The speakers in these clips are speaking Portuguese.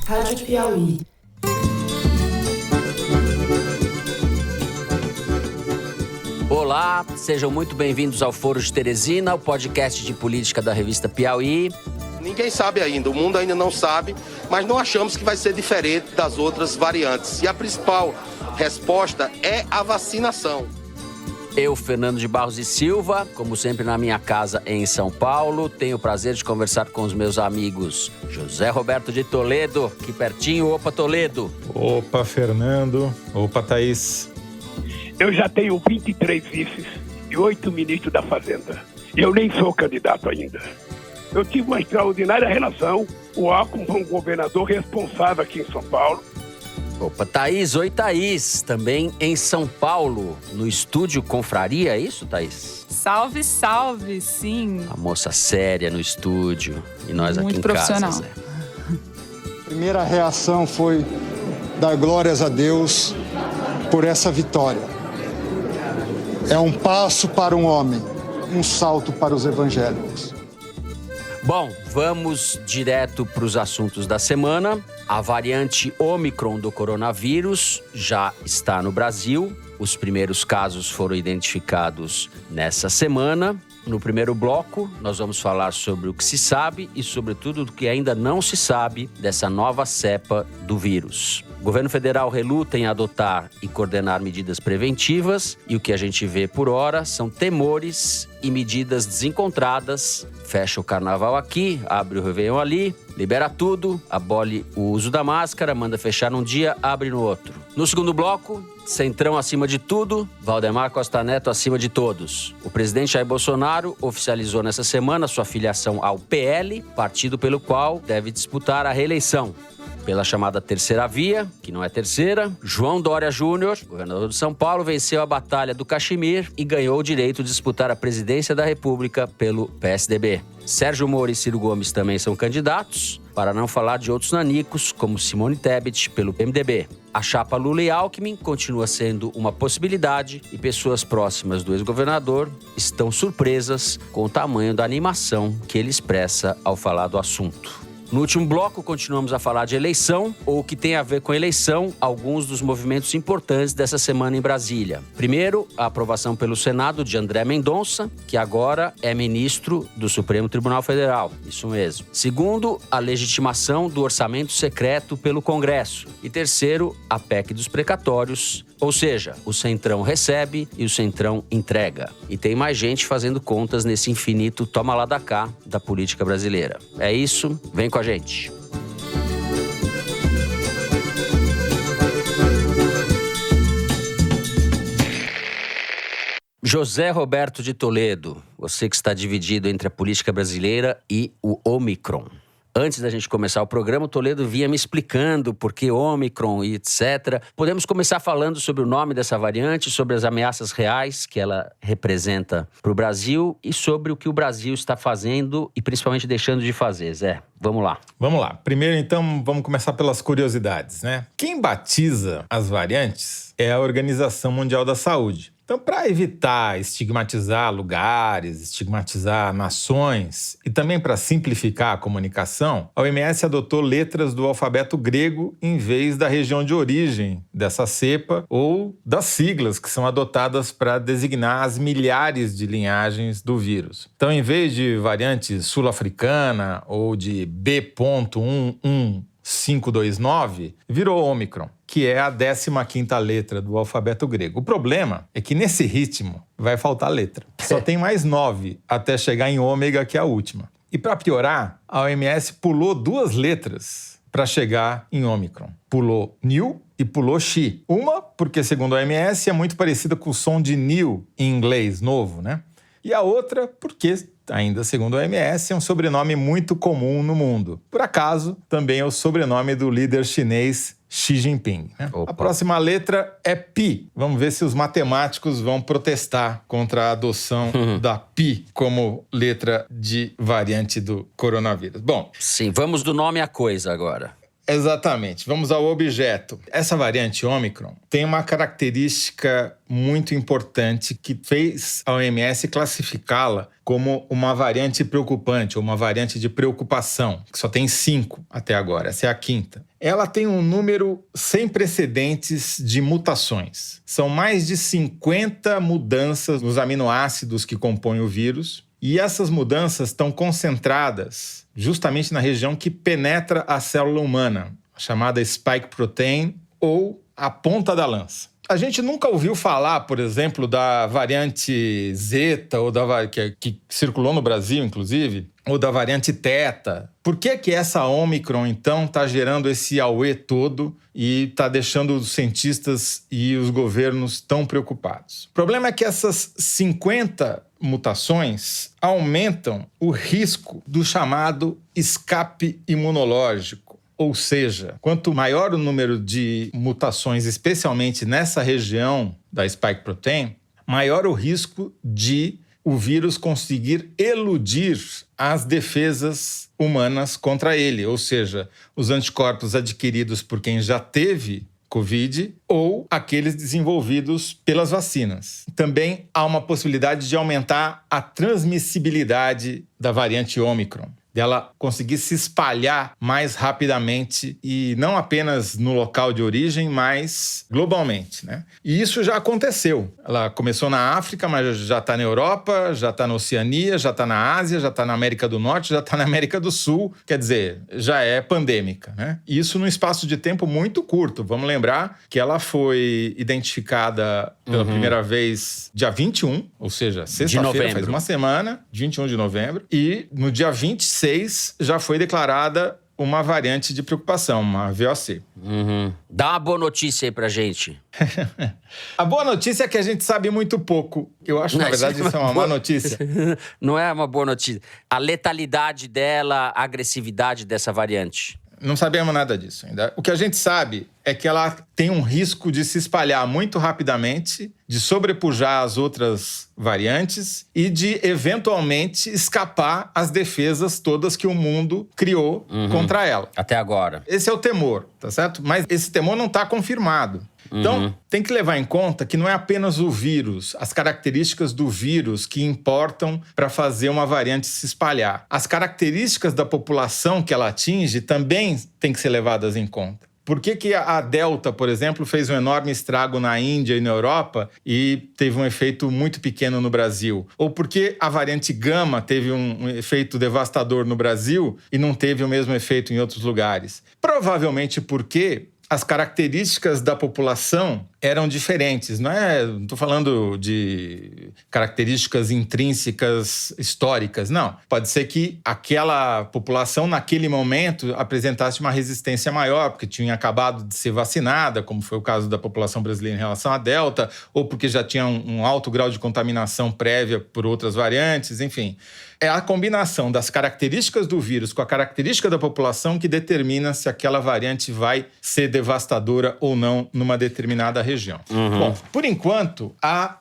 Rádio Piauí. Olá, sejam muito bem-vindos ao Foro de Teresina, o podcast de política da revista Piauí. Ninguém sabe ainda, o mundo ainda não sabe, mas não achamos que vai ser diferente das outras variantes. E a principal resposta é a vacinação. Eu, Fernando de Barros e Silva, como sempre na minha casa em São Paulo, tenho o prazer de conversar com os meus amigos José Roberto de Toledo, aqui pertinho. Opa, Toledo. Opa, Fernando. Opa, Thaís. Eu já tenho 23 vices e 8 ministros da Fazenda. E eu nem sou candidato ainda. Eu tive uma extraordinária relação, com um governador responsável aqui em São Paulo. Opa, Thaís. Oi, Thaís. Também em São Paulo, no estúdio Confraria, é isso, Thaís? Salve, salve, sim. A moça séria no estúdio e nós muito aqui em profissional. casa, Zé. Primeira reação foi dar glórias a Deus por essa vitória. É um passo para um homem, um salto para os evangélicos. Bom, vamos direto para os assuntos da semana. A variante Ômicron do coronavírus já está no Brasil. Os primeiros casos foram identificados nessa semana. No primeiro bloco, nós vamos falar sobre o que se sabe e, sobretudo, do que ainda não se sabe dessa nova cepa do vírus. O governo federal reluta em adotar e coordenar medidas preventivas e o que a gente vê por hora são temores e medidas desencontradas. Fecha o carnaval aqui, abre o Réveillon ali, libera tudo, abole o uso da máscara, manda fechar num dia, abre no outro. No segundo bloco, Centrão acima de tudo, Valdemar Costa Neto acima de todos. O presidente Jair Bolsonaro oficializou nessa semana sua filiação ao PL, partido pelo qual deve disputar a reeleição. Pela chamada terceira via, que não é terceira, João Dória Júnior, governador de São Paulo, venceu a batalha do Caxemir e ganhou o direito de disputar a presidência da República pelo PSDB. Sérgio Moro e Ciro Gomes também são candidatos, para não falar de outros nanicos, como Simone Tebet, pelo PMDB. A chapa Lula e Alckmin continua sendo uma possibilidade e pessoas próximas do ex-governador estão surpresas com o tamanho da animação que ele expressa ao falar do assunto. No último bloco, continuamos a falar de eleição, ou o que tem a ver com eleição, alguns dos movimentos importantes dessa semana em Brasília. Primeiro, a aprovação pelo Senado de André Mendonça, que agora é ministro do Supremo Tribunal Federal. Isso mesmo. Segundo, a legitimação do orçamento secreto pelo Congresso. E terceiro, a PEC dos precatórios, ou seja, o Centrão recebe e o Centrão entrega. E tem mais gente fazendo contas nesse infinito toma lá da cá da política brasileira. É isso, vem com a gente. José Roberto de Toledo, você que está dividido entre a política brasileira e o Ômicron. Antes da gente começar o programa, o Toledo vinha me explicando por que Ômicron e etc. Podemos começar falando sobre o nome dessa variante, sobre as ameaças reais que ela representa para o Brasil e sobre o que o Brasil está fazendo e principalmente deixando de fazer. Zé, vamos lá. Vamos lá. Primeiro, então, vamos começar pelas curiosidades, né? Quem batiza as variantes é a Organização Mundial da Saúde. Então, para evitar estigmatizar lugares, estigmatizar nações e também para simplificar a comunicação, a OMS adotou letras do alfabeto grego em vez da região de origem dessa cepa ou das siglas que são adotadas para designar as milhares de linhagens do vírus. Então, em vez de variante sul-africana ou de B.11529, virou Ômicron, que é a 15ª letra do alfabeto grego. O problema é que nesse ritmo vai faltar letra. Só tem mais 9 até chegar em ômega, que é a última. E para piorar, a OMS pulou 2 letras para chegar em Ômicron. Pulou New e pulou Xi. Uma, porque segundo a OMS é muito parecida com o som de new em inglês, novo, né? E a outra, porque ainda segundo a OMS, é um sobrenome muito comum no mundo. Por acaso, também é o sobrenome do líder chinês Xi Jinping, né? A próxima letra é Pi. Vamos ver se os matemáticos vão protestar contra a adoção da Pi como letra de variante do coronavírus. Bom, sim, vamos do nome à coisa agora. Exatamente. Vamos ao objeto. Essa variante Ômicron tem uma característica muito importante que fez a OMS classificá-la como uma variante preocupante, ou uma variante de preocupação, que só tem 5 até agora. Essa é a 5ª. Ela tem um número sem precedentes de mutações. São mais de 50 mudanças nos aminoácidos que compõem o vírus. E essas mudanças estão concentradas justamente na região que penetra a célula humana, chamada spike protein ou a ponta da lança. A gente nunca ouviu falar, por exemplo, da variante Zeta, ou que circulou no Brasil, inclusive, ou da variante Theta. Por que essa Ômicron, então, está gerando esse auê todo e está deixando os cientistas e os governos tão preocupados? O problema é que essas 50 mutações aumentam o risco do chamado escape imunológico. Ou seja, quanto maior o número de mutações, especialmente nessa região da spike protein, maior o risco de o vírus conseguir eludir as defesas humanas contra ele, ou seja, os anticorpos adquiridos por quem já teve Covid ou aqueles desenvolvidos pelas vacinas. Também há uma possibilidade de aumentar a transmissibilidade da variante Ômicron, dela conseguir se espalhar mais rapidamente e não apenas no local de origem, mas globalmente, né? E isso já aconteceu. Ela começou na África, mas já está na Europa, já está na Oceania, já está na Ásia, já está na América do Norte, já está na América do Sul. Quer dizer, já é pandêmica, né? E isso num espaço de tempo muito curto. Vamos lembrar que ela foi identificada pela primeira vez dia 21, ou seja, sexta-feira, faz uma semana, 21 de novembro, e no dia 26 já foi declarada uma variante de preocupação, uma VOC. Dá uma boa notícia aí pra gente. A boa notícia é que a gente sabe muito pouco. Eu acho, na verdade, isso é uma má notícia. Não é uma boa notícia. A letalidade dela, a agressividade dessa variante. Não sabemos nada disso ainda. O que a gente sabe é que ela tem um risco de se espalhar muito rapidamente, de sobrepujar as outras variantes e de, eventualmente, escapar às defesas todas que o mundo criou contra ela. Até agora. Esse é o temor, tá certo? Mas esse temor não está confirmado. Então, tem que levar em conta que não é apenas o vírus, as características do vírus que importam para fazer uma variante se espalhar. As características da população que ela atinge também têm que ser levadas em conta. Por que a Delta, por exemplo, fez um enorme estrago na Índia e na Europa e teve um efeito muito pequeno no Brasil? Ou por que a variante Gama teve um efeito devastador no Brasil e não teve o mesmo efeito em outros lugares? Provavelmente porque as características da população eram diferentes. Não estou falando de características intrínsecas históricas, não. Pode ser que aquela população, naquele momento, apresentasse uma resistência maior, porque tinha acabado de ser vacinada, como foi o caso da população brasileira em relação à Delta, ou porque já tinha um alto grau de contaminação prévia por outras variantes, enfim. É a combinação das características do vírus com a característica da população que determina se aquela variante vai ser devastadora ou não numa determinada região. Bom, por enquanto,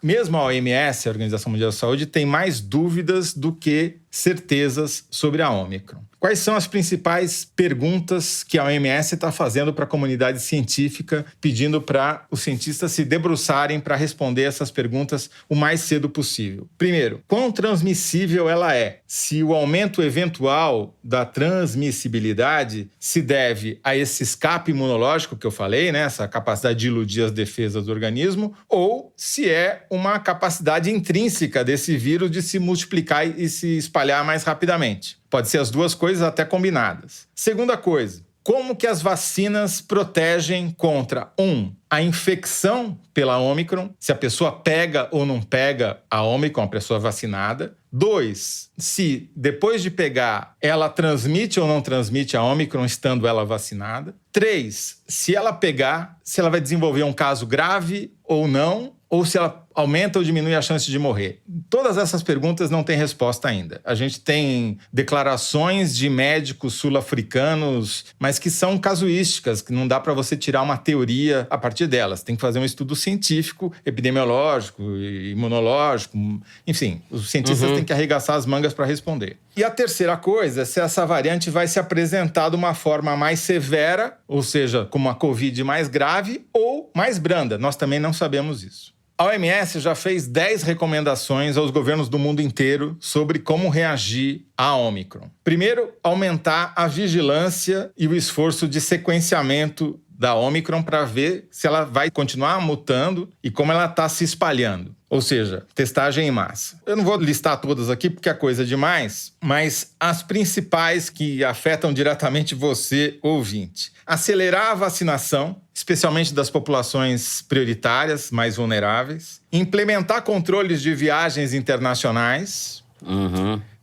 mesmo a OMS, a Organização Mundial da Saúde, tem mais dúvidas do que certezas sobre a Ômicron. Quais são as principais perguntas que a OMS está fazendo para a comunidade científica, pedindo para os cientistas se debruçarem para responder essas perguntas o mais cedo possível? Primeiro, quão transmissível ela é? Se o aumento eventual da transmissibilidade se deve a esse escape imunológico que eu falei, né, essa capacidade de iludir as defesas do organismo, ou se é uma capacidade intrínseca desse vírus de se multiplicar e se espalhar mais rapidamente. Pode ser as duas coisas até combinadas. Segunda coisa, como que as vacinas protegem contra, a infecção pela Ômicron, se a pessoa pega ou não pega a Ômicron, a pessoa vacinada. 2, se depois de pegar, ela transmite ou não transmite a Ômicron, estando ela vacinada. 3, se ela pegar, se ela vai desenvolver um caso grave ou não, ou se ela aumenta ou diminui a chance de morrer? Todas essas perguntas não têm resposta ainda. A gente tem declarações de médicos sul-africanos, mas que são casuísticas, que não dá para você tirar uma teoria a partir delas. Tem que fazer um estudo científico, epidemiológico, imunológico, enfim, os cientistas têm que arregaçar as mangas para responder. E a terceira coisa é se essa variante vai se apresentar de uma forma mais severa, ou seja, como uma Covid mais grave ou mais branda. Nós também não sabemos isso. A OMS já fez 10 recomendações aos governos do mundo inteiro sobre como reagir à Ômicron. Primeiro, aumentar a vigilância e o esforço de sequenciamento da Ômicron para ver se ela vai continuar mutando e como ela está se espalhando. Ou seja, testagem em massa. Eu não vou listar todas aqui porque é coisa demais, mas as principais que afetam diretamente você, ouvinte. Acelerar a vacinação, especialmente das populações prioritárias, mais vulneráveis. Implementar controles de viagens internacionais.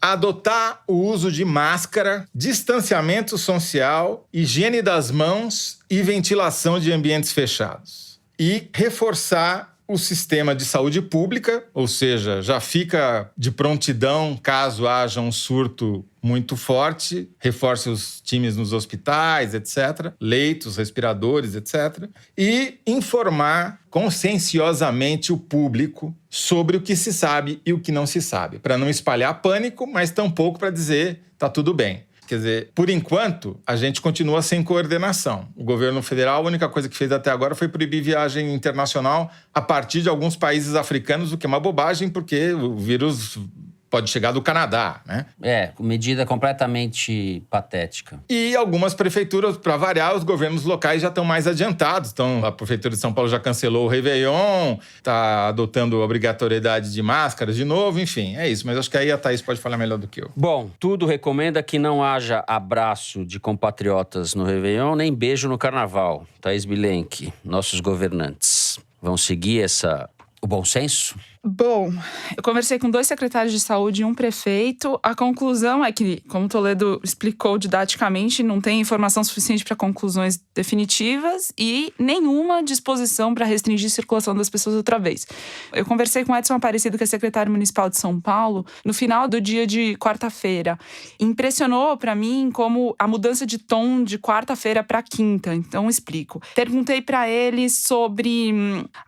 Adotar o uso de máscara, distanciamento social, higiene das mãos e ventilação de ambientes fechados. E reforçar o sistema de saúde pública, ou seja, já fica de prontidão caso haja um surto muito forte, reforce os times nos hospitais, etc., leitos, respiradores, etc., e informar conscienciosamente o público sobre o que se sabe e o que não se sabe, para não espalhar pânico, mas tampouco para dizer tá tudo bem. Quer dizer, por enquanto, a gente continua sem coordenação. O governo federal, a única coisa que fez até agora foi proibir viagem internacional a partir de alguns países africanos, o que é uma bobagem, porque o vírus pode chegar do Canadá, né? Medida completamente patética. E algumas prefeituras, para variar, os governos locais já estão mais adiantados. Então, a Prefeitura de São Paulo já cancelou o Réveillon, está adotando a obrigatoriedade de máscaras de novo, enfim, é isso. Mas acho que aí a Thaís pode falar melhor do que eu. Bom, tudo recomenda que não haja abraço de compatriotas no Réveillon, nem beijo no Carnaval. Thaís Bilenque, nossos governantes, vão seguir o bom senso? Bom, eu conversei com 2 secretários de saúde e um prefeito. A conclusão é que, como o Toledo explicou didaticamente, não tem informação suficiente para conclusões definitivas e nenhuma disposição para restringir a circulação das pessoas outra vez. Eu conversei com Edson Aparecido, que é secretário municipal de São Paulo, no final do dia de quarta-feira. Impressionou para mim como a mudança de tom de quarta-feira para quinta. Então, explico. Perguntei para ele sobre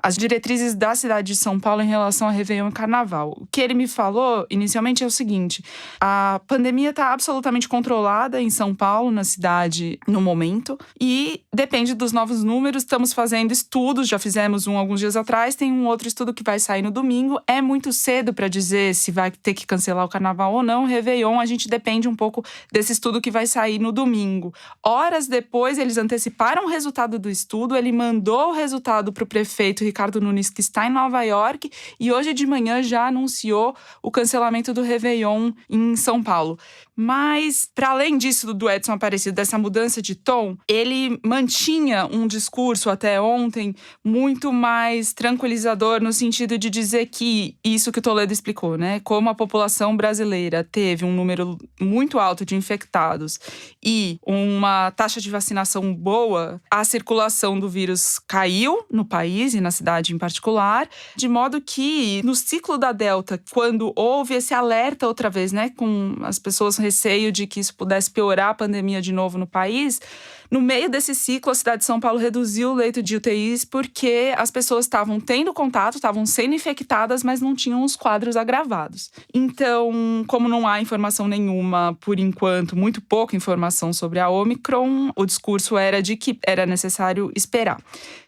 as diretrizes da cidade de São Paulo em relação a Réveillon e Carnaval. O que ele me falou inicialmente é o seguinte: a pandemia está absolutamente controlada em São Paulo, na cidade, no momento, e depende dos novos números. Estamos fazendo estudos, já fizemos um alguns dias atrás, tem um outro estudo que vai sair no domingo. É muito cedo para dizer se vai ter que cancelar o Carnaval ou não. Réveillon, a gente depende um pouco desse estudo que vai sair no domingo. Horas depois, eles anteciparam o resultado do estudo, ele mandou o resultado para o prefeito Ricardo Nunes, que está em Nova York, e hoje de manhã já anunciou o cancelamento do Réveillon em São Paulo. Mas, para além disso, do Edson Aparecido, dessa mudança de tom, ele mantinha um discurso até ontem muito mais tranquilizador, no sentido de dizer que, isso que o Toledo explicou, né? Como a população brasileira teve um número muito alto de infectados e uma taxa de vacinação boa, a circulação do vírus caiu no país e na cidade em particular, de modo que, no ciclo da Delta, quando houve esse alerta outra vez, né, com as pessoas receio de que isso pudesse piorar a pandemia de novo no país, no meio desse ciclo, a cidade de São Paulo reduziu o leito de UTIs porque as pessoas estavam tendo contato, estavam sendo infectadas, mas não tinham os quadros agravados. Então, como não há informação nenhuma, por enquanto, muito pouca informação sobre a Ômicron, o discurso era de que era necessário esperar.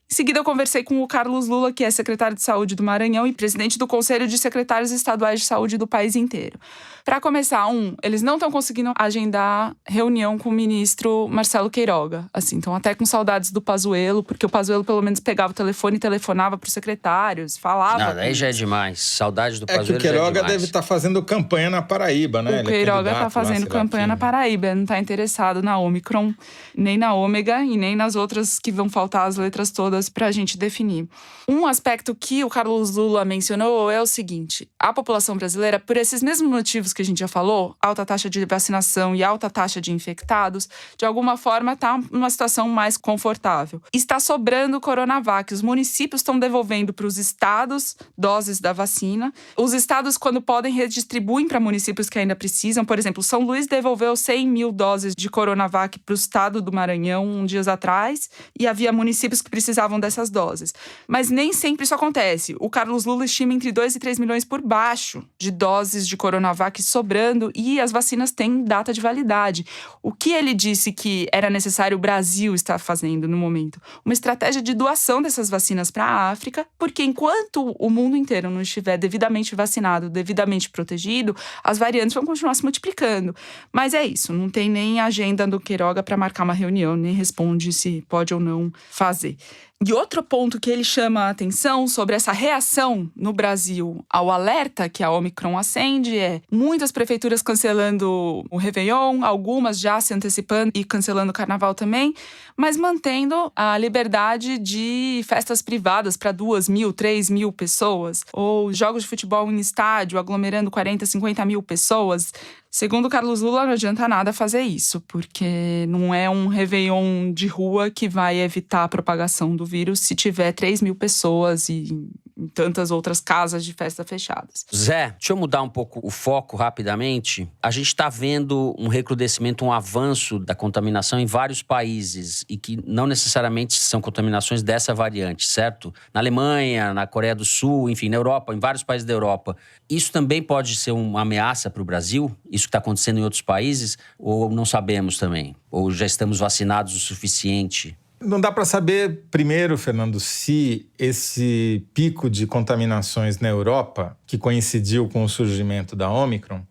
Em seguida, eu conversei com o Carlos Lula, que é secretário de Saúde do Maranhão e presidente do Conselho de Secretários Estaduais de Saúde do país inteiro. Para começar, eles não estão conseguindo agendar reunião com o ministro Marcelo Queiroga. Assim, estão até com saudades do Pazuello, porque o Pazuello pelo menos pegava o telefone e telefonava para os secretários, falava... Não, daí já é demais. Saudade do Pazuello. É que o Queiroga deve estar fazendo campanha na Paraíba, né? O Queiroga está fazendo campanha na Paraíba, não está interessado na Ômicron, nem na Ômega e nem nas outras que vão faltar as letras todas trouxe para a gente definir. Um aspecto que o Carlos Lula mencionou é o seguinte: a população brasileira, por esses mesmos motivos que a gente já falou, alta taxa de vacinação e alta taxa de infectados, de alguma forma está numa situação mais confortável. Está sobrando Coronavac. Os municípios estão devolvendo para os estados doses da vacina. Os estados, quando podem, redistribuem para municípios que ainda precisam. Por exemplo, São Luís devolveu 100 mil doses de Coronavac para o estado do Maranhão dias atrás, e havia municípios que precisavam dessas doses. Mas nem sempre isso acontece. O Carlos Lula estima entre 2 e 3 milhões por baixo de doses de Coronavac sobrando, e as vacinas têm data de validade. O que ele disse que era necessário o Brasil estar fazendo no momento? Uma estratégia de doação dessas vacinas para a África, porque enquanto o mundo inteiro não estiver devidamente vacinado, devidamente protegido, as variantes vão continuar se multiplicando. Mas é isso, não tem nem agenda do Queiroga para marcar uma reunião, nem responde se pode ou não fazer. E outro ponto que ele chama a atenção sobre essa reação no Brasil ao alerta que a Omicron acende é muitas prefeituras cancelando o Réveillon, algumas já se antecipando e cancelando o Carnaval também, mas mantendo a liberdade de festas privadas para 2.000, 3.000 pessoas, ou jogos de futebol em estádio aglomerando 40, 50 mil pessoas. Segundo Carlos Lula, não adianta nada fazer isso, porque não é um Réveillon de rua que vai evitar a propagação do vírus se tiver 3.000 pessoas e tantas outras casas de festa fechadas. Zé, deixa eu mudar um pouco o foco rapidamente. A gente está vendo um recrudescimento, um avanço da contaminação em vários países e que não necessariamente são contaminações dessa variante, certo? Na Alemanha, na Coreia do Sul, enfim, na Europa, em vários países da Europa. Isso também pode ser uma ameaça para o Brasil? Isso que está acontecendo em outros países? Ou não sabemos também? Ou já estamos vacinados o suficiente? Não dá para saber, primeiro, Fernando, se esse pico de contaminações na Europa, que coincidiu com o surgimento da Omicron,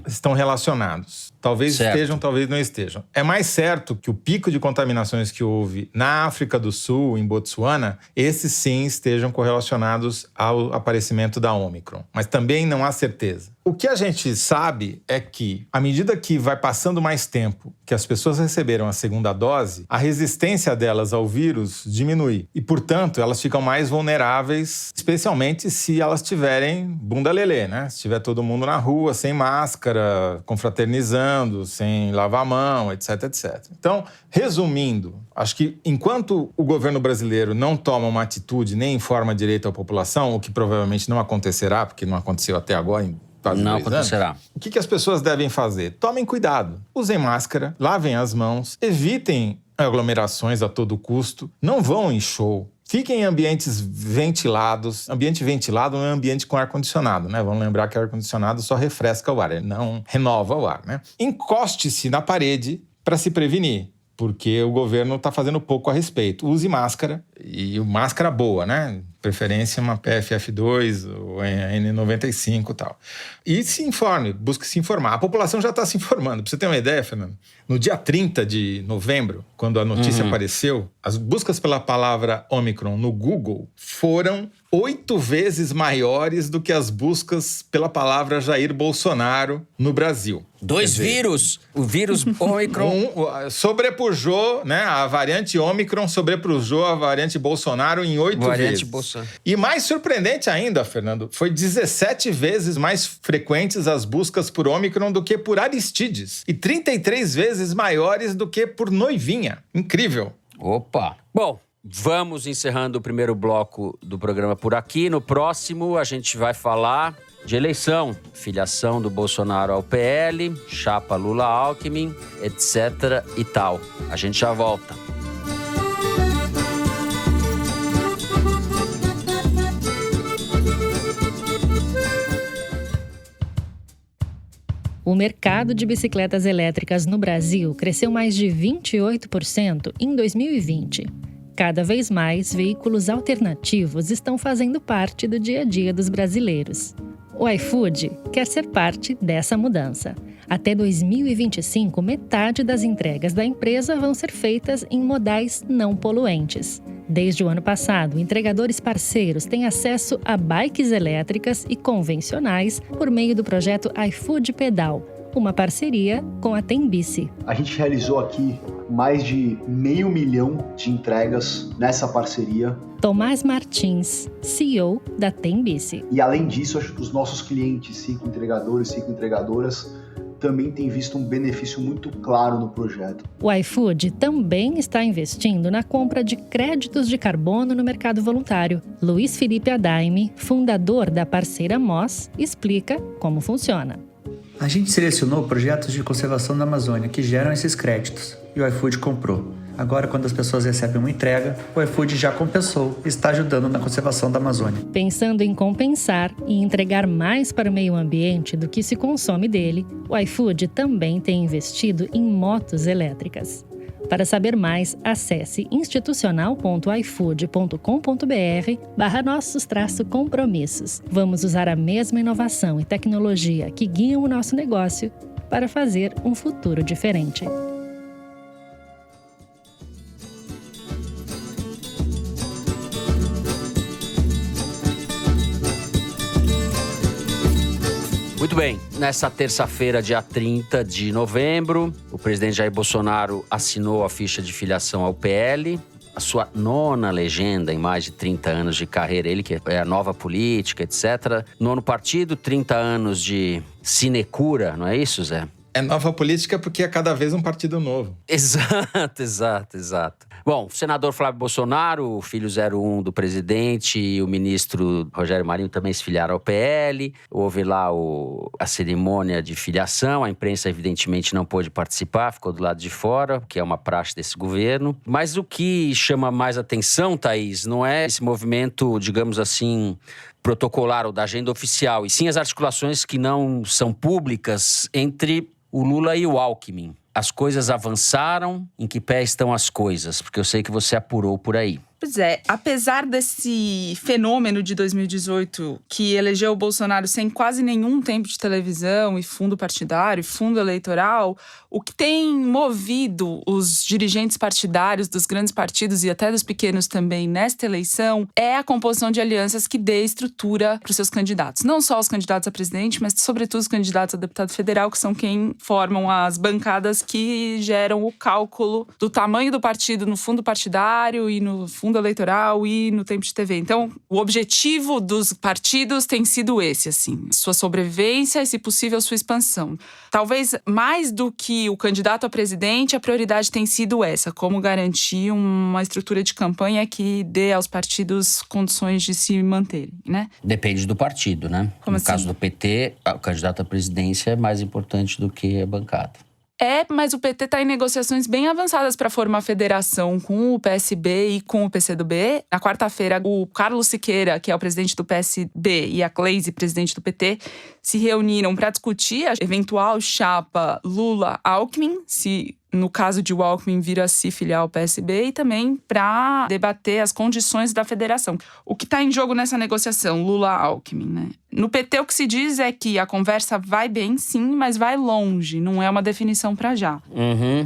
estão relacionados. Talvez estejam, talvez não estejam. É mais certo que o pico de contaminações que houve na África do Sul, em Botsuana, esses sim estejam correlacionados ao aparecimento da Omicron. Mas também não há certeza. O que a gente sabe é que, à medida que vai passando mais tempo que as pessoas receberam a segunda dose, a resistência delas ao vírus diminui. E, portanto, elas ficam mais vulneráveis, especialmente se elas tiverem bunda lelê, né? Se tiver todo mundo na rua, sem máscara, confraternizando, sem lavar a mão, etc, etc. Então, resumindo, acho que enquanto o governo brasileiro não toma uma atitude nem informa direito à população, o que provavelmente não acontecerá, porque não aconteceu até agora, não acontecerá. O que as pessoas devem fazer? Tomem cuidado. Usem máscara, lavem as mãos, evitem aglomerações a todo custo, não vão em show. Fiquem em ambientes ventilados. Ambiente ventilado não é ambiente com ar-condicionado, né? Vamos lembrar que ar-condicionado só refresca o ar, ele não renova o ar, né? Encoste-se na parede para se prevenir, porque o governo está fazendo pouco a respeito. Use máscara, e máscara boa, né? Preferência uma PFF2 ou N95 e tal. E se informe, busque se informar. A população já está se informando. Para você ter uma ideia, Fernando, no dia 30 de novembro, quando a notícia apareceu, as buscas pela palavra Omicron no Google foram 8 vezes maiores do que as buscas pela palavra Jair Bolsonaro no Brasil. Dois vírus! O vírus Omicron sobrepujou, né? A variante Omicron sobrepujou a variante Bolsonaro em 8 vezes. E mais surpreendente ainda, Fernando, foi 17 vezes mais frequentes as buscas por Omicron do que por Aristides. E 33 vezes maiores do que por Noivinha. Incrível. Opa! Bom, vamos encerrando o primeiro bloco do programa por aqui. No próximo, a gente vai falar de eleição, filiação do Bolsonaro ao PL, chapa Lula-Alckmin, etc. e tal. A gente já volta. O mercado de bicicletas elétricas no Brasil cresceu mais de 28% em 2020. Cada vez mais, veículos alternativos estão fazendo parte do dia a dia dos brasileiros. O iFood quer ser parte dessa mudança. Até 2025, metade das entregas da empresa vão ser feitas em modais não poluentes. Desde o ano passado, entregadores parceiros têm acesso a bikes elétricas e convencionais por meio do projeto iFood Pedal, uma parceria com a Tembici. A gente realizou aqui mais de 500 mil de entregas nessa parceria. Tomás Martins, CEO da Tembici. E além disso, acho que os nossos clientes, cicloentregadores, cicloentregadoras, também têm visto um benefício muito claro no projeto. O iFood também está investindo na compra de créditos de carbono no mercado voluntário. Luiz Felipe Adaime, fundador da parceira Moss, explica como funciona. A gente selecionou projetos de conservação da Amazônia que geram esses créditos e o iFood comprou. Agora, quando as pessoas recebem uma entrega, o iFood já compensou e está ajudando na conservação da Amazônia. Pensando em compensar e entregar mais para o meio ambiente do que se consome dele, o iFood também tem investido em motos elétricas. Para saber mais, acesse institucional.ifood.com.br/nossos-compromissos. Vamos usar a mesma inovação e tecnologia que guiam o nosso negócio para fazer um futuro diferente. Muito bem, nessa terça-feira, dia 30 de novembro, o presidente Jair Bolsonaro assinou a ficha de filiação ao PL, a sua 9ª legenda em mais de 30 anos de carreira, ele que é a nova política, etc. 9º partido, 30 anos de sinecura, não é isso, Zé? É nova política porque é cada vez um partido novo. Exato. Bom, o senador Flávio Bolsonaro, o filho 01 do presidente, e o ministro Rogério Marinho também se filiaram ao PL. Houve lá a cerimônia de filiação. A imprensa, evidentemente, não pôde participar, ficou do lado de fora, que é uma praxe desse governo. Mas o que chama mais atenção, Thaís, não é esse movimento, digamos assim, protocolar ou da agenda oficial, e sim as articulações que não são públicas entre o Lula e o Alckmin. As coisas avançaram? Em que pé estão as coisas? Porque eu sei que você apurou por aí. Pois é, apesar desse fenômeno de 2018 que elegeu o Bolsonaro sem quase nenhum tempo de televisão e fundo partidário, fundo eleitoral, o que tem movido os dirigentes partidários dos grandes partidos e até dos pequenos também nesta eleição é a composição de alianças que dê estrutura para os seus candidatos. Não só os candidatos a presidente, mas sobretudo os candidatos a deputado federal, que são quem formam as bancadas que geram o cálculo do tamanho do partido no fundo partidário e no fundo eleitoral e no tempo de TV. Então, o objetivo dos partidos tem sido esse, assim, sua sobrevivência e, se possível, sua expansão. Talvez mais do que o candidato a presidente, a prioridade tem sido essa, como garantir uma estrutura de campanha que dê aos partidos condições de se manterem, né? Depende do partido, né? Como no assim? caso do PT, o candidato à presidência é mais importante do que a bancada. Mas o PT está em negociações bem avançadas para formar federação com o PSB e com o PCdoB. Na quarta-feira, o Carlos Siqueira, que é o presidente do PSB, e a Gleisi, presidente do PT, se reuniram para discutir a eventual chapa Lula-Alckmin, se no caso de o Alckmin vir a se filiar ao PSB, e também para debater as condições da federação. O que está em jogo nessa negociação, Lula-Alckmin, né? No PT, o que se diz é que a conversa vai bem, sim, mas vai longe. Não é uma definição para já.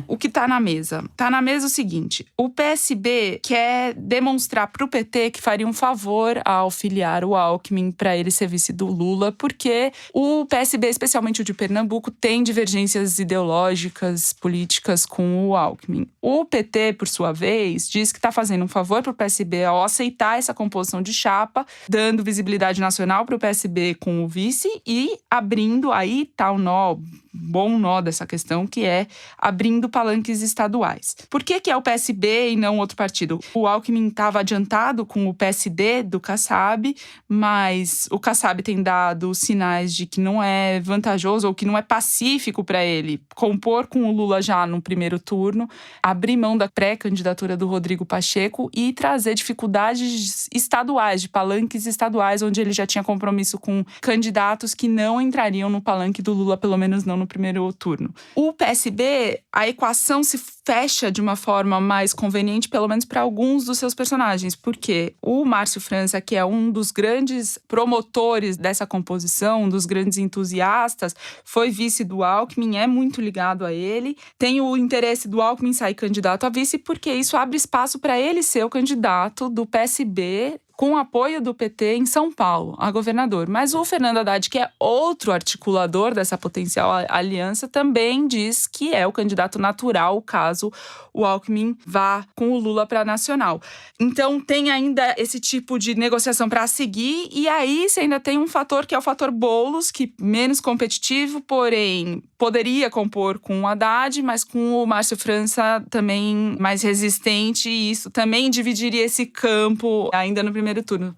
O que está na mesa? Está na mesa o seguinte: o PSB quer demonstrar para o PT que faria um favor ao filiar o Alckmin para ele ser vice do Lula, porque o PSB, especialmente o de Pernambuco, tem divergências ideológicas, políticas com o Alckmin. O PT, por sua vez, diz que está fazendo um favor para o PSB ao aceitar essa composição de chapa, dando visibilidade nacional para o PSB com o vice e abrindo, aí tá o nó, bom nó dessa questão, que é abrindo palanques estaduais. Por que é o PSB e não outro partido? O Alckmin estava adiantado com o PSD do Kassab, mas o Kassab tem dado sinais de que não é vantajoso ou que não é pacífico para ele compor com o Lula já no primeiro turno, abrir mão da pré-candidatura do Rodrigo Pacheco e trazer dificuldades estaduais, de palanques estaduais, onde ele já tinha compromisso com candidatos que não entrariam no palanque do Lula, pelo menos não no primeiro turno. O PSB, a equação se fecha de uma forma mais conveniente, pelo menos para alguns dos seus personagens, porque o Márcio França, que é um dos grandes promotores dessa composição, um dos grandes entusiastas, foi vice do Alckmin, é muito ligado a ele, tem o interesse do Alckmin sair candidato a vice, porque isso abre espaço para ele ser o candidato do PSB com o apoio do PT em São Paulo, a governador. Mas o Fernando Haddad, que é outro articulador dessa potencial aliança, também diz que é o candidato natural caso o Alckmin vá com o Lula para nacional. Então tem ainda esse tipo de negociação para seguir, e aí você ainda tem um fator que é o fator Boulos, que menos competitivo, porém poderia compor com o Haddad, mas com o Márcio França também mais resistente, e isso também dividiria esse campo ainda no primeiro turno.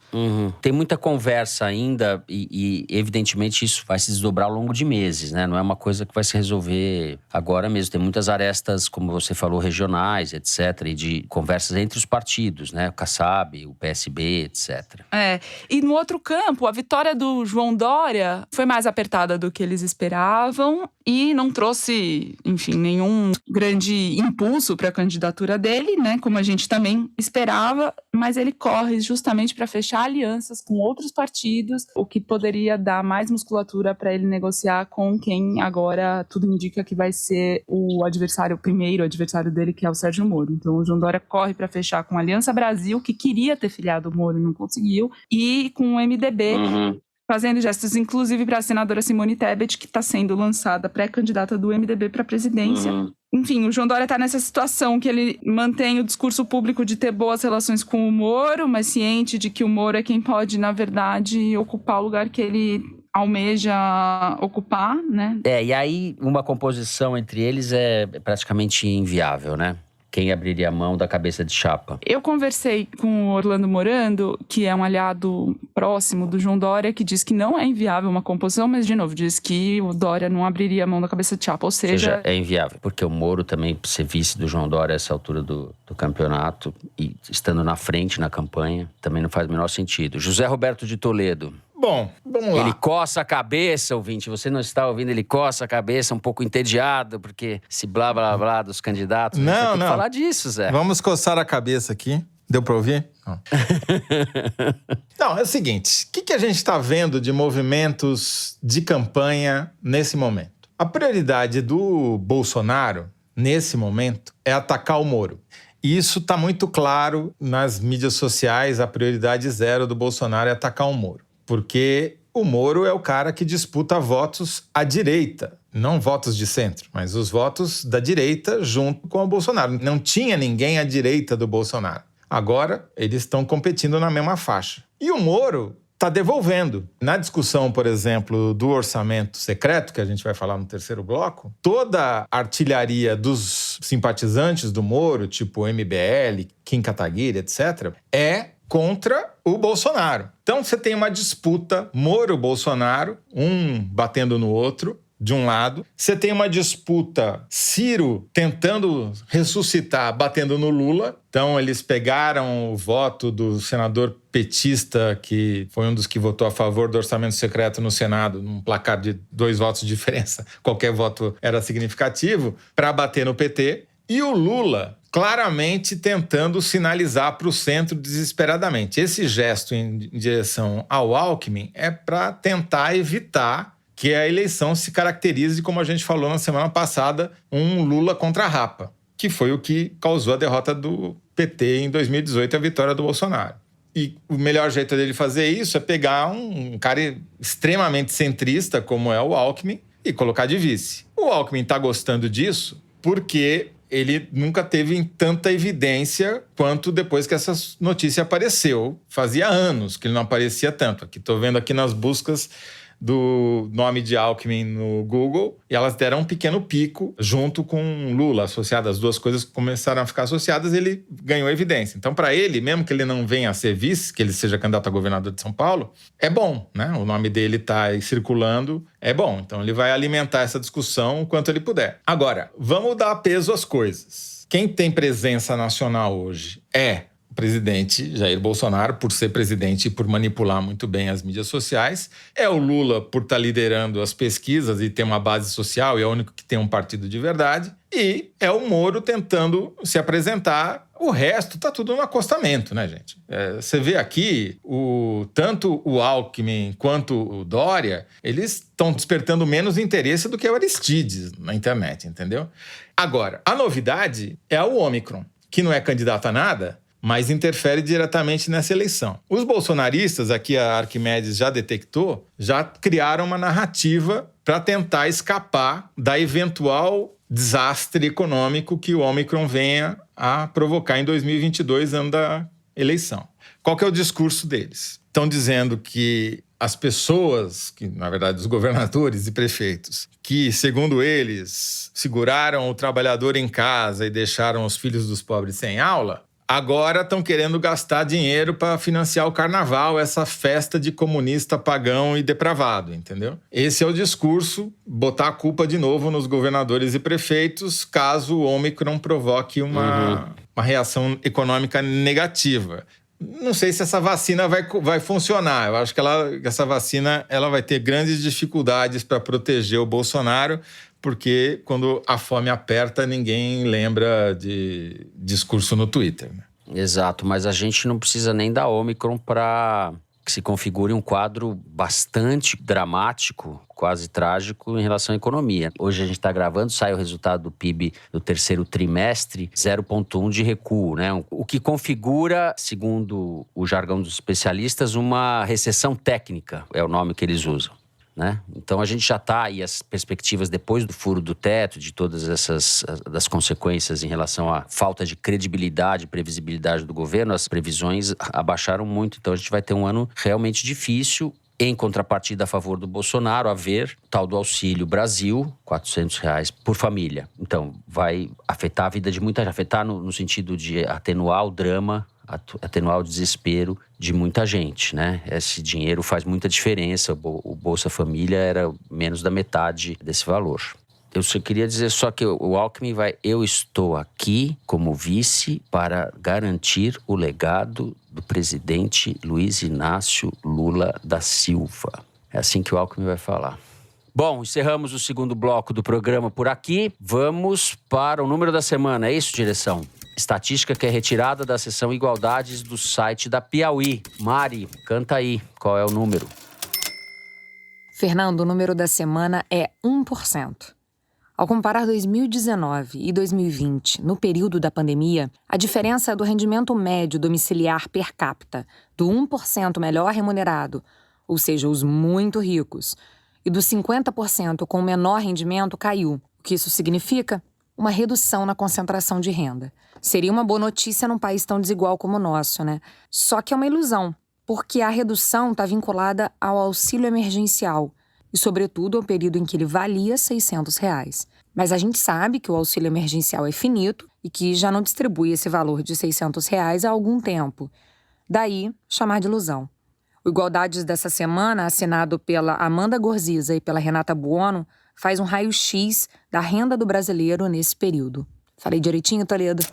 Tem muita conversa ainda e evidentemente isso vai se desdobrar ao longo de meses, né? Não é uma coisa que vai se resolver agora mesmo. Tem muitas arestas, como você falou, regionais, etc. E de conversas entre os partidos, né? O Kassab, o PSB, etc. E no outro campo, a vitória do João Dória foi mais apertada do que eles esperavam e não trouxe, enfim, nenhum grande impulso para a candidatura dele, né? Como a gente também esperava, mas ele corre justamente para fechar alianças com outros partidos, o que poderia dar mais musculatura para ele negociar com quem agora tudo indica que vai ser o primeiro adversário dele, que é o Sérgio Moro. Então o João Dória corre para fechar com a Aliança Brasil, que queria ter filiado o Moro e não conseguiu, e com o MDB, fazendo gestos, inclusive para a senadora Simone Tebet, que está sendo lançada pré-candidata do MDB para a presidência. Enfim, o João Dória está nessa situação que ele mantém o discurso público de ter boas relações com o Moro, mas ciente de que o Moro é quem pode, na verdade, ocupar o lugar que ele almeja ocupar, né? E aí uma composição entre eles é praticamente inviável, né? Quem abriria a mão da cabeça de chapa? Eu conversei com o Orlando Morando, que é um aliado próximo do João Dória, que diz que não é inviável uma composição, mas, de novo, diz que o Dória não abriria a mão da cabeça de chapa, ou seja... É inviável, porque o Moro também, ser vice do João Dória a essa altura do campeonato, e estando na frente na campanha, também não faz o menor sentido. José Roberto de Toledo. Bom, vamos lá. Ele coça a cabeça, ouvinte. Você não está ouvindo, ele coça a cabeça, um pouco entediado, porque esse blá, blá, blá dos candidatos. Não. Tem que falar disso, Zé. Vamos coçar a cabeça aqui. Deu pra ouvir? Não. Não, é o seguinte. O que a gente está vendo de movimentos de campanha nesse momento? A prioridade do Bolsonaro, nesse momento, é atacar o Moro. E isso está muito claro nas mídias sociais. A prioridade zero do Bolsonaro é atacar o Moro. Porque o Moro é o cara que disputa votos à direita. Não votos de centro, mas os votos da direita junto com o Bolsonaro. Não tinha ninguém à direita do Bolsonaro. Agora, eles estão competindo na mesma faixa. E o Moro está devolvendo. Na discussão, por exemplo, do orçamento secreto, que a gente vai falar no terceiro bloco, toda a artilharia dos simpatizantes do Moro, tipo MBL, Kim Kataguiri, etc., é contra o Bolsonaro. Então você tem uma disputa Moro-Bolsonaro, um batendo no outro, de um lado. Você tem uma disputa Ciro tentando ressuscitar, batendo no Lula. Então eles pegaram o voto do senador petista, que foi um dos que votou a favor do orçamento secreto no Senado, num placar de 2 votos de diferença, qualquer voto era significativo, para bater no PT. E o Lula claramente tentando sinalizar para o centro desesperadamente. Esse gesto em direção ao Alckmin é para tentar evitar que a eleição se caracterize, como a gente falou na semana passada, um Lula contra a Rapa, que foi o que causou a derrota do PT em 2018 e a vitória do Bolsonaro. E o melhor jeito dele fazer isso é pegar um cara extremamente centrista, como é o Alckmin, e colocar de vice. O Alckmin está gostando disso porque ele nunca teve tanta evidência quanto depois que essa notícia apareceu. Fazia anos que ele não aparecia tanto. Estou vendo aqui nas buscas do nome de Alckmin no Google, e elas deram um pequeno pico junto com Lula, associadas. As duas coisas começaram a ficar associadas, ele ganhou evidência. Então, para ele, mesmo que ele não venha a ser vice, que ele seja candidato a governador de São Paulo, é bom, né? O nome dele está aí circulando, é bom. Então, ele vai alimentar essa discussão o quanto ele puder. Agora, vamos dar peso às coisas. Quem tem presença nacional hoje é o presidente Jair Bolsonaro, por ser presidente e por manipular muito bem as mídias sociais. É o Lula, por estar liderando as pesquisas e ter uma base social e é o único que tem um partido de verdade. E é o Moro tentando se apresentar. O resto tá tudo no acostamento, né, gente? Você vê aqui, tanto o Alckmin quanto o Dória, eles estão despertando menos interesse do que o Aristides na internet, entendeu? Agora, a novidade é o Ômicron, que não é candidato a nada, mas interfere diretamente nessa eleição. Os bolsonaristas, aqui a Arquimedes já detectou, já criaram uma narrativa para tentar escapar da eventual desastre econômico que o Ômicron venha a provocar em 2022, ano da eleição. Qual que é o discurso deles? Estão dizendo que as pessoas, que na verdade os governadores e prefeitos, que segundo eles seguraram o trabalhador em casa e deixaram os filhos dos pobres sem aula, agora estão querendo gastar dinheiro para financiar o carnaval, essa festa de comunista pagão e depravado, entendeu? Esse é o discurso, botar a culpa de novo nos governadores e prefeitos, caso o Ômicron provoque uma reação econômica negativa. Não sei se essa vacina vai funcionar. Eu acho que essa vacina ela vai ter grandes dificuldades para proteger o Bolsonaro, porque quando a fome aperta, ninguém lembra de discurso no Twitter. Exato, mas a gente não precisa nem da Ômicron para que se configure um quadro bastante dramático, quase trágico em relação à economia. Hoje a gente está gravando, sai o resultado do PIB do terceiro trimestre, 0,1 de recuo, né? O que configura, segundo o jargão dos especialistas, uma recessão técnica, é o nome que eles usam, né? Então a gente já está aí, as perspectivas depois do furo do teto, de todas essas das consequências em relação à falta de credibilidade e previsibilidade do governo, as previsões abaixaram muito. Então a gente vai ter um ano realmente difícil. Em contrapartida a favor do Bolsonaro, haver tal do Auxílio Brasil, R$400 por família. Então, vai afetar a vida de muita gente, afetar no sentido de atenuar o drama, atenuar o desespero de muita gente, né? Esse dinheiro faz muita diferença, o Bolsa Família era menos da metade desse valor. Eu só queria dizer só que o Alckmin eu estou aqui como vice para garantir o legado do presidente Luiz Inácio Lula da Silva. É assim que o Alckmin vai falar. Bom, encerramos o segundo bloco do programa por aqui. Vamos para o número da semana, é isso, direção? Estatística que é retirada da seção Igualdades do site da Piauí. Mari, canta aí, qual é o número? Fernando, o número da semana é 1%. Ao comparar 2019 e 2020, no período da pandemia, a diferença do rendimento médio domiciliar per capita do 1% melhor remunerado, ou seja, os muito ricos, e dos 50% com menor rendimento caiu. O que isso significa? Uma redução na concentração de renda. Seria uma boa notícia num país tão desigual como o nosso, né? Só que é uma ilusão, porque a redução está vinculada ao auxílio emergencial, e, sobretudo, ao período em que ele valia R$600. Mas a gente sabe que o auxílio emergencial é finito e que já não distribui esse valor de R$600 há algum tempo. Daí, chamar de ilusão. O Igualdades dessa semana, assinado pela Amanda Gorziza e pela Renata Buono, faz um raio-x da renda do brasileiro nesse período. Falei direitinho, Toledo?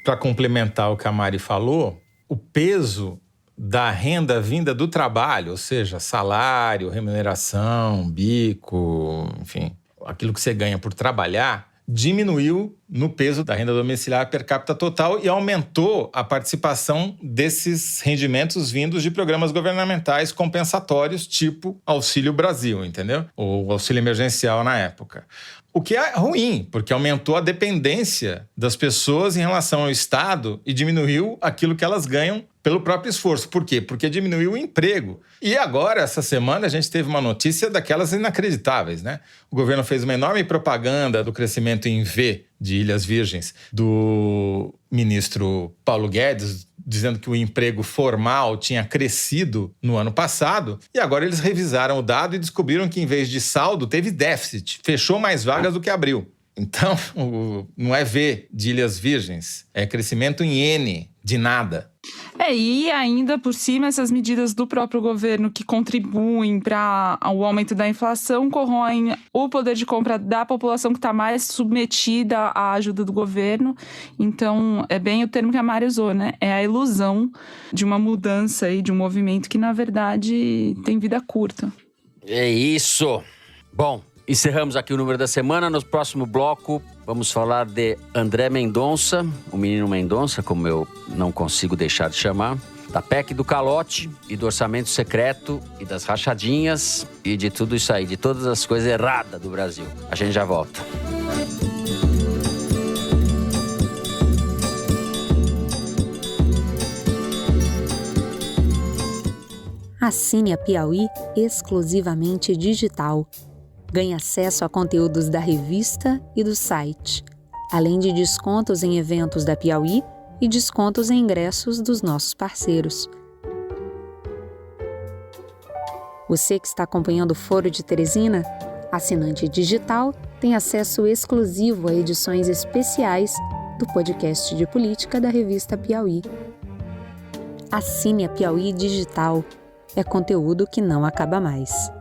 Para complementar o que a Mari falou, o peso da renda vinda do trabalho, ou seja, salário, remuneração, bico, enfim, aquilo que você ganha por trabalhar, diminuiu no peso da renda domiciliar per capita total e aumentou a participação desses rendimentos vindos de programas governamentais compensatórios, tipo Auxílio Brasil, entendeu? Ou auxílio emergencial na época. O que é ruim, porque aumentou a dependência das pessoas em relação ao Estado e diminuiu aquilo que elas ganham pelo próprio esforço. Por quê? Porque diminuiu o emprego. E agora, essa semana, a gente teve uma notícia daquelas inacreditáveis, né? O governo fez uma enorme propaganda do crescimento em V de Ilhas Virgens do ministro Paulo Guedes, dizendo que o emprego formal tinha crescido no ano passado, e agora eles revisaram o dado e descobriram que, em vez de saldo, teve déficit. Fechou mais vagas do que abriu. Então, não é V de Ilhas Virgens, é crescimento em N, de nada. E ainda por cima, essas medidas do próprio governo que contribuem para o aumento da inflação corroem o poder de compra da população que está mais submetida à ajuda do governo. Então, é bem o termo que a Mari usou, né? É a ilusão de uma mudança e de um movimento que, na verdade, tem vida curta. É isso! Bom, encerramos aqui o número da semana. No próximo bloco, vamos falar de André Mendonça, o menino Mendonça, como eu não consigo deixar de chamar, da PEC do calote e do orçamento secreto e das rachadinhas e de tudo isso aí, de todas as coisas erradas do Brasil. A gente já volta. Assine a Piauí exclusivamente digital. Ganhe acesso a conteúdos da revista e do site, além de descontos em eventos da Piauí e descontos em ingressos dos nossos parceiros. Você que está acompanhando o Foro de Teresina, assinante digital, tem acesso exclusivo a edições especiais do podcast de política da revista Piauí. Assine a Piauí Digital. É conteúdo que não acaba mais.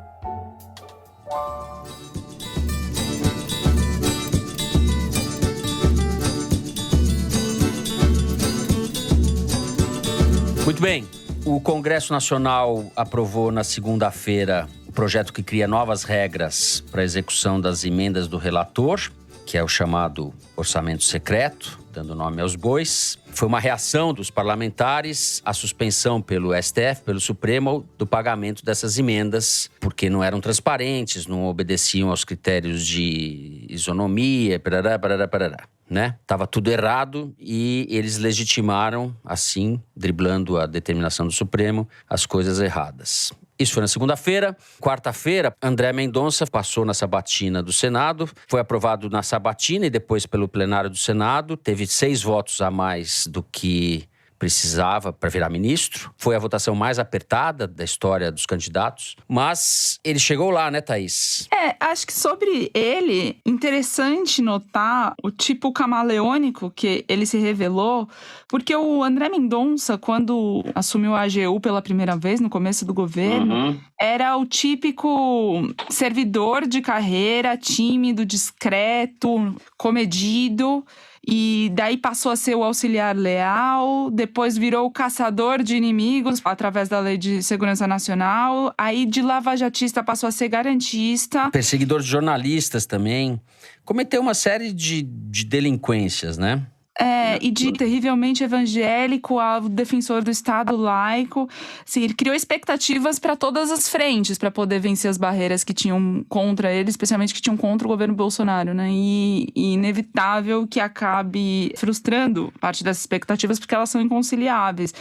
Muito bem. O Congresso Nacional aprovou na segunda-feira o projeto que cria novas regras para a execução das emendas do relator, que é o chamado orçamento secreto, dando nome aos bois. Foi uma reação dos parlamentares à suspensão pelo STF, pelo Supremo, do pagamento dessas emendas, porque não eram transparentes, não obedeciam aos critérios de isonomia, parará. Né? Tava tudo errado e eles legitimaram, assim, driblando a determinação do Supremo, as coisas erradas. Isso foi na segunda-feira. Quarta-feira, André Mendonça passou na sabatina do Senado, foi aprovado na sabatina e depois pelo plenário do Senado, teve 6 votos a mais do que precisava para virar ministro. Foi a votação mais apertada da história dos candidatos, mas ele chegou lá, né, Thaís? Acho que sobre ele, interessante notar o tipo camaleônico que ele se revelou, porque o André Mendonça, quando assumiu a AGU pela primeira vez, no começo do governo, era o típico servidor de carreira, tímido, discreto, comedido. E daí passou a ser o auxiliar leal, depois virou o caçador de inimigos através da Lei de Segurança Nacional, aí de lavajatista passou a ser garantista. Perseguidor de jornalistas também. Cometeu uma série de delinquências, né? E de terrivelmente evangélico ao defensor do Estado laico. Assim, ele criou expectativas para todas as frentes, para poder vencer as barreiras que tinham contra ele, especialmente que tinham contra o governo Bolsonaro, né? E inevitável que acabe frustrando parte dessas expectativas, porque elas são inconciliáveis.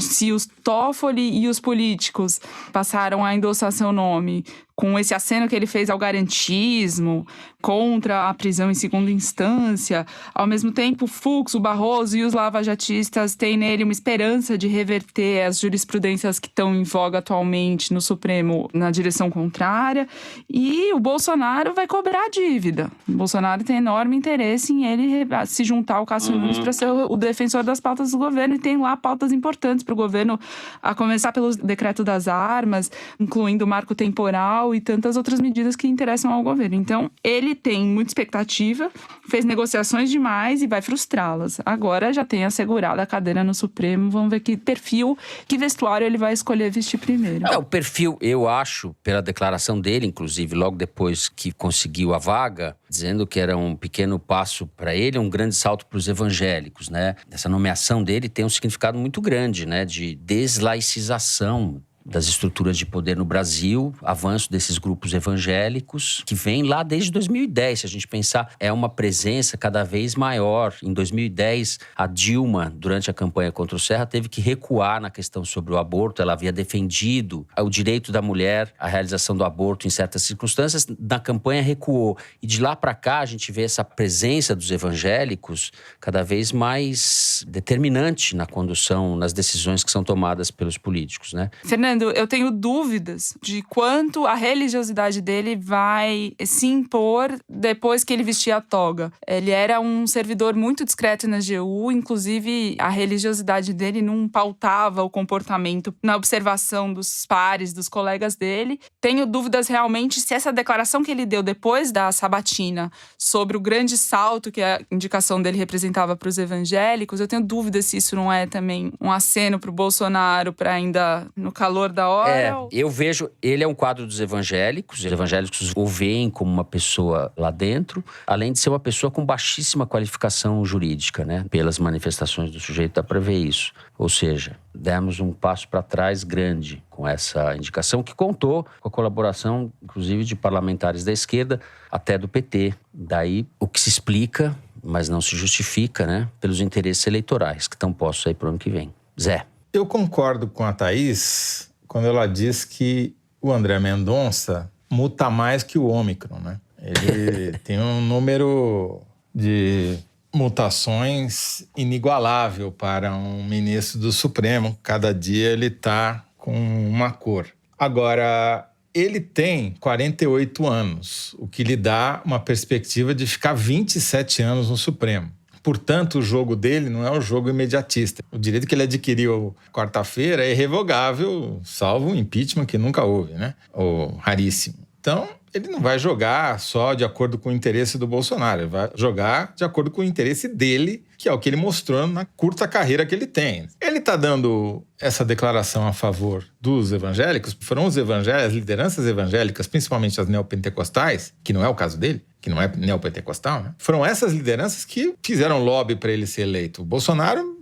Se os Toffoli e os políticos passaram a endossar seu nome com esse aceno que ele fez ao garantismo, contra a prisão em segunda instância, ao mesmo tempo, Fux, o Barroso e os lavajatistas têm nele uma esperança de reverter as jurisprudências que estão em voga atualmente no Supremo na direção contrária, e o Bolsonaro vai cobrar a dívida. O Bolsonaro tem enorme interesse em ele se juntar ao Cássio Nunes para ser o defensor das pautas do governo, e tem lá pautas importantes para o governo, a começar pelo decreto das armas, incluindo o marco temporal e tantas outras medidas que interessam ao governo. Então, ele tem muita expectativa, fez negociações demais e vai frustrá-las. Agora já tem assegurado a cadeira no Supremo, vamos ver que perfil, que vestuário ele vai escolher vestir primeiro. O perfil, eu acho, pela declaração dele, inclusive, logo depois que conseguiu a vaga, dizendo que era um pequeno passo para ele, um grande salto para os evangélicos, né? Essa nomeação dele tem um significado muito grande, né? De deslaicização das estruturas de poder no Brasil, avanço desses grupos evangélicos, que vem lá desde 2010. Se a gente pensar, é uma presença cada vez maior. Em 2010, a Dilma, durante a campanha contra o Serra, teve que recuar na questão sobre o aborto. Ela havia defendido o direito da mulher à realização do aborto em certas circunstâncias. Na campanha, recuou. E de lá para cá, a gente vê essa presença dos evangélicos cada vez mais determinante na condução, nas decisões que são tomadas pelos políticos, né? Fernando, eu tenho dúvidas de quanto a religiosidade dele vai se impor depois que ele vestia a toga. Ele era um servidor muito discreto na AGU, inclusive a religiosidade dele não pautava o comportamento na observação dos pares, dos colegas dele. Tenho dúvidas realmente se essa declaração que ele deu depois da sabatina sobre o grande salto que a indicação dele representava para os evangélicos, eu tenho dúvidas se isso não é também um aceno para o Bolsonaro, para ainda no calor da hora. Eu vejo, ele é um quadro dos evangélicos. Os evangélicos o veem como uma pessoa lá dentro, além de ser uma pessoa com baixíssima qualificação jurídica, né? Pelas manifestações do sujeito dá para ver isso. Ou seja, demos um passo para trás grande com essa indicação, que contou com a colaboração, inclusive, de parlamentares da esquerda, até do PT. Daí, o que se explica, mas não se justifica, né? Pelos interesses eleitorais que estão postos aí para o ano que vem. Zé. Eu concordo com a Thaís quando ela diz que o André Mendonça muta mais que o Ômicron, né? Ele tem um número de mutações inigualável para um ministro do Supremo. Cada dia ele está com uma cor. Agora, ele tem 48 anos, o que lhe dá uma perspectiva de ficar 27 anos no Supremo. Portanto, o jogo dele não é um jogo imediatista. O direito que ele adquiriu quarta-feira é irrevogável, salvo o impeachment que nunca houve, né? Ou raríssimo. Então, ele não vai jogar só de acordo com o interesse do Bolsonaro, ele vai jogar de acordo com o interesse dele, que é o que ele mostrou na curta carreira que ele tem. Ele está dando essa declaração a favor dos evangélicos, foram os evangélicos, as lideranças evangélicas, principalmente as neopentecostais, que não é o caso dele, que não é neopentecostal, né? Foram essas lideranças que fizeram lobby para ele ser eleito. O Bolsonaro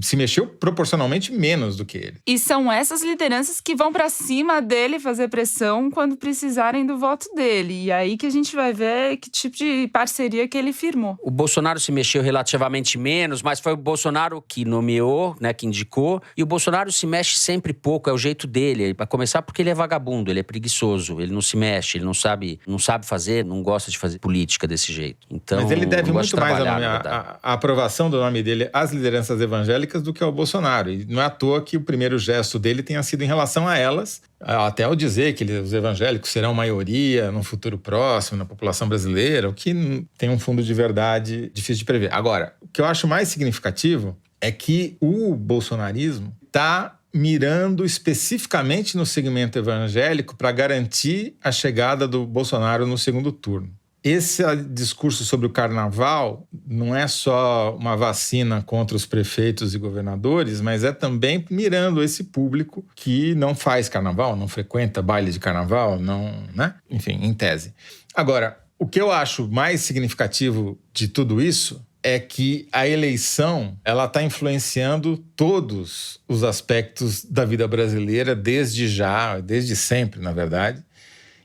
se mexeu proporcionalmente menos do que ele. E são essas lideranças que vão para cima dele fazer pressão quando precisarem do voto dele. E aí que a gente vai ver que tipo de parceria que ele firmou. O Bolsonaro se mexeu relativamente menos, mas foi o Bolsonaro que nomeou, né, que indicou. E o Bolsonaro se mexe sempre pouco, é o jeito dele. Para começar, porque ele é vagabundo, ele é preguiçoso, ele não se mexe, ele não sabe fazer, não gosta de fazer política desse jeito. Então, mas ele deve muito mais a aprovação do nome dele às lideranças evangélicas do que ao Bolsonaro. E não é à toa que o primeiro gesto dele tenha sido em relação a elas, até ao dizer que os evangélicos serão maioria no futuro próximo, na população brasileira, o que tem um fundo de verdade difícil de prever. Agora, o que eu acho mais significativo é que o bolsonarismo está mirando especificamente no segmento evangélico para garantir a chegada do Bolsonaro no segundo turno. Esse discurso sobre o carnaval não é só uma vacina contra os prefeitos e governadores, mas é também mirando esse público que não faz carnaval, não frequenta baile de carnaval, não, né? Enfim, em tese. Agora, o que eu acho mais significativo de tudo isso é que a eleição ela está influenciando todos os aspectos da vida brasileira desde sempre, na verdade,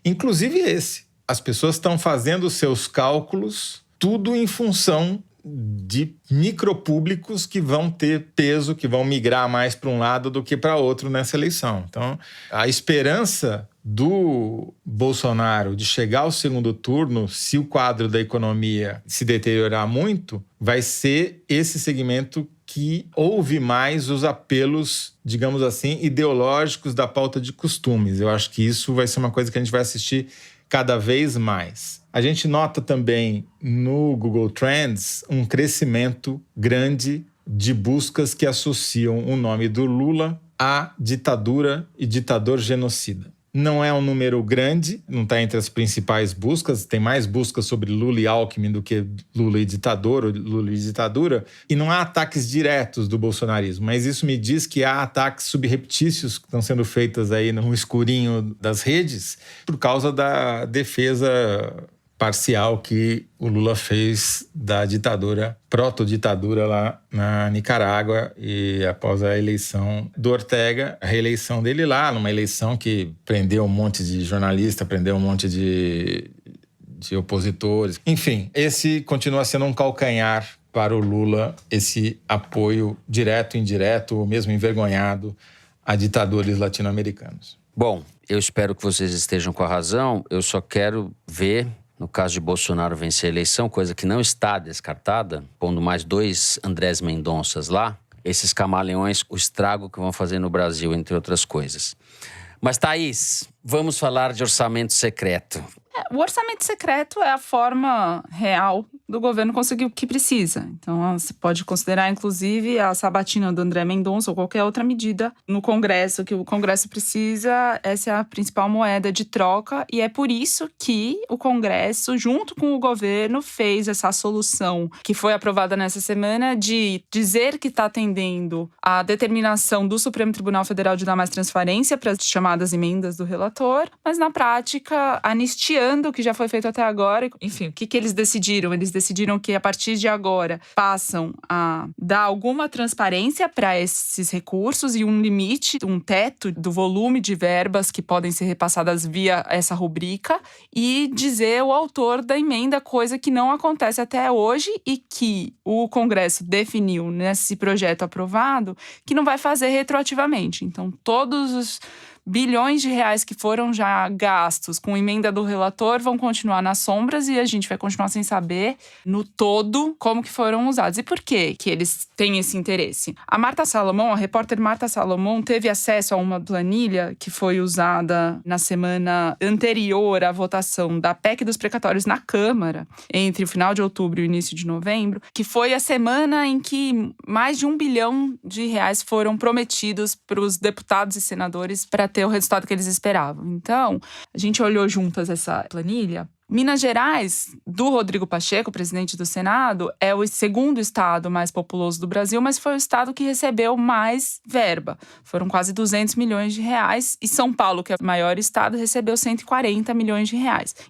inclusive esse. As pessoas estão fazendo seus cálculos tudo em função de micropúblicos que vão ter peso, que vão migrar mais para um lado do que para outro nessa eleição. Então, a esperança do Bolsonaro de chegar ao segundo turno, se o quadro da economia se deteriorar muito, vai ser esse segmento que ouve mais os apelos, digamos assim, ideológicos da pauta de costumes. Eu acho que isso vai ser uma coisa que a gente vai assistir cada vez mais. A gente nota também no Google Trends um crescimento grande de buscas que associam o nome do Lula à ditadura e ditador genocida. Não é um número grande, não está entre as principais buscas, tem mais buscas sobre Lula e Alckmin do que Lula e ditador ou Lula e ditadura, e não há ataques diretos do bolsonarismo, mas isso me diz que há ataques subreptícios que estão sendo feitos aí no escurinho das redes por causa da defesa parcial que o Lula fez da ditadura, proto-ditadura lá na Nicarágua, e após a eleição do Ortega, a reeleição dele lá, numa eleição que prendeu um monte de jornalista, prendeu um monte de opositores. Enfim, esse continua sendo um calcanhar para o Lula, esse apoio direto, indireto, ou mesmo envergonhado a ditadores latino-americanos. Bom, eu espero que vocês estejam com a razão. Eu só quero ver, no caso de Bolsonaro vencer a eleição, coisa que não está descartada, pondo mais 2 Andrés Mendonças lá, esses camaleões, o estrago que vão fazer no Brasil, entre outras coisas. Mas, Thaís, vamos falar de orçamento secreto. O orçamento secreto é a forma real do governo conseguir o que precisa. Então, você pode considerar, inclusive, a sabatina do André Mendonça ou qualquer outra medida no Congresso, que o Congresso precisa. Essa é a principal moeda de troca, e é por isso que o Congresso, junto com o governo, fez essa solução que foi aprovada nessa semana de dizer que está atendendo à determinação do Supremo Tribunal Federal de dar mais transparência para as chamadas emendas do relator, mas, na prática, anistiando reiterando o que já foi feito até agora. Enfim, o que eles decidiram? Eles decidiram que, a partir de agora, passam a dar alguma transparência para esses recursos e um limite, um teto do volume de verbas que podem ser repassadas via essa rubrica e dizer o autor da emenda, coisa que não acontece até hoje e que o Congresso definiu nesse projeto aprovado que não vai fazer retroativamente. Então, todos os bilhões de reais que foram já gastos com emenda do relator vão continuar nas sombras e a gente vai continuar sem saber, no todo, como que foram usados. E por que que eles têm esse interesse? A Marta Salomão, a repórter Marta Salomão, teve acesso a uma planilha que foi usada na semana anterior à votação da PEC dos precatórios na Câmara, entre o final de outubro e o início de novembro, que foi a semana em que mais de R$1 bilhão foram prometidos para os deputados e senadores para ter o resultado que eles esperavam. Então, a gente olhou juntas essa planilha. Minas Gerais, do Rodrigo Pacheco, presidente do Senado, é o segundo estado mais populoso do Brasil, mas foi o estado que recebeu mais verba. Foram quase R$200 milhões. E São Paulo, que é o maior estado, recebeu R$140 milhões.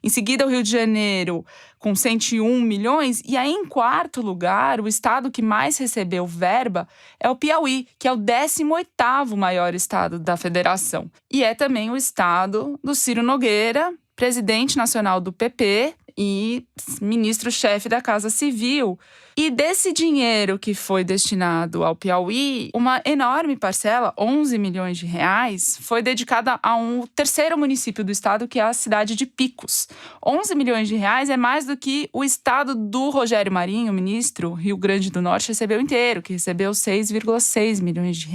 Em seguida, o Rio de Janeiro, com 101 milhões. E aí, em quarto lugar, o estado que mais recebeu verba é o Piauí, que é o 18º maior estado da federação. E é também o estado do Ciro Nogueira, presidente nacional do PP e ministro-chefe da Casa Civil. E desse dinheiro que foi destinado ao Piauí, uma enorme parcela, R$11 milhões, foi dedicada a um terceiro município do estado, que é a cidade de Picos. R$11 milhões é mais do que o estado do Rogério Marinho, ministro, Rio Grande do Norte, recebeu inteiro, que recebeu R$6,6 milhões.